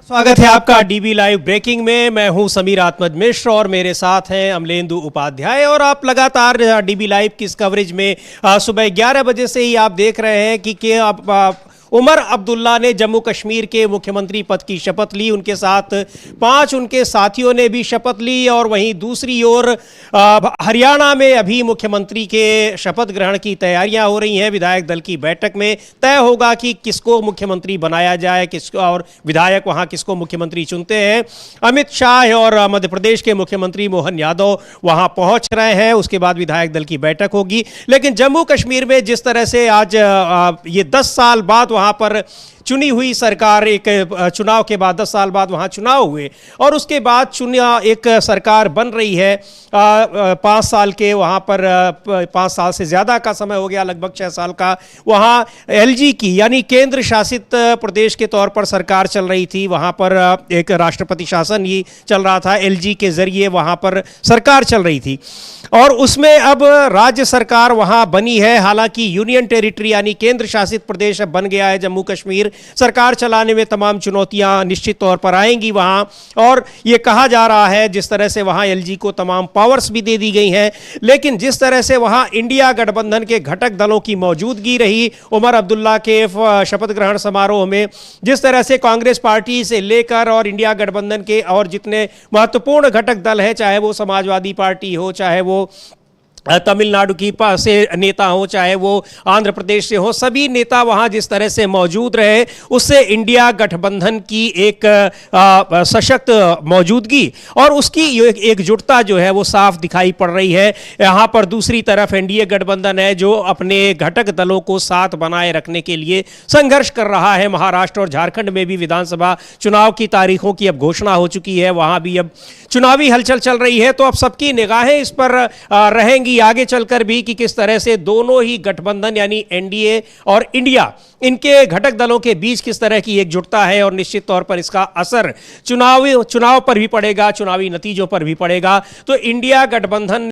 स्वागत है आपका डीबी लाइव ब्रेकिंग में। मैं हूं समीर आत्मज मिश्र और मेरे साथ हैं अमलेंदु उपाध्याय, और आप लगातार डीबी लाइव की इस कवरेज में सुबह 11 बजे से ही आप देख रहे हैं कि आप उमर अब्दुल्ला ने जम्मू कश्मीर के मुख्यमंत्री पद की शपथ ली, उनके साथ 5 उनके साथियों ने भी शपथ ली। और वहीं दूसरी ओर हरियाणा में अभी मुख्यमंत्री के शपथ ग्रहण की तैयारियां हो रही हैं। विधायक दल की बैठक में तय होगा कि किसको मुख्यमंत्री बनाया जाए, किसको, और विधायक वहां किसको मुख्यमंत्री चुनते हैं। अमित शाह और मध्य प्रदेश के मुख्यमंत्री मोहन यादव वहां पहुंच रहे हैं, उसके बाद विधायक दल की बैठक होगी। लेकिन जम्मू कश्मीर में जिस तरह से आज ये 10 साल बाद वहां पर चुनी हुई सरकार, एक चुनाव के बाद 10 साल बाद वहां चुनाव हुए, और उसके बाद एक सरकार बन रही है 5 साल के, वहां पर 5 साल से ज्यादा का समय हो गया, लगभग 6 साल का। वहां एलजी की यानी केंद्र शासित प्रदेश के तौर पर सरकार चल रही थी, वहां पर एक राष्ट्रपति शासन ही चल रहा था, एलजी के जरिए वहां पर सरकार चल रही थी। और उसमें अब राज्य सरकार वहां बनी है, हालांकि यूनियन टेरिटरी यानी केंद्र शासित प्रदेश अब बन गया है जम्मू कश्मीर। सरकार चलाने में तमाम चुनौतियां निश्चित तौर पर आएंगी वहां, और यह कहा जा रहा है जिस तरह से वहां एलजी को तमाम पावर्स भी दे दी गई हैं, लेकिन जिस तरह से वहां इंडिया गठबंधन के घटक दलों की मौजूदगी रही उमर अब्दुल्ला के शपथ ग्रहण समारोह में, जिस तरह से कांग्रेस पार्टी से लेकर और इंडिया गठबंधन के और जितने महत्वपूर्ण घटक दल हैं, चाहे वो समाजवादी पार्टी हो, चाहे वो तमिलनाडु की से नेता हो, चाहे वो आंध्र प्रदेश से हो, सभी नेता वहां जिस तरह से मौजूद रहे, उससे इंडिया गठबंधन की एक सशक्त मौजूदगी और उसकी एकजुटता जो है वो साफ दिखाई पड़ रही है। यहाँ पर दूसरी तरफ एनडीए गठबंधन है जो अपने घटक दलों को साथ बनाए रखने के लिए संघर्ष कर रहा है। महाराष्ट्र और झारखंड में भी विधानसभा चुनाव की तारीखों की अब घोषणा हो चुकी है, वहां भी अब चुनावी हलचल चल रही है। तो अब सबकी निगाहें इस पर रहेंगी आगे चलकर भी कि किस तरह से दोनों ही गठबंधन यानी एनडीए और इंडिया, इनके घटक दलों के बीच किस तरह की एकजुटता है, और निश्चित तौर पर इसका असर चुनाव पर भी पड़ेगा, चुनावी नतीजों पर भी पड़ेगा। तो इंडिया गठबंधन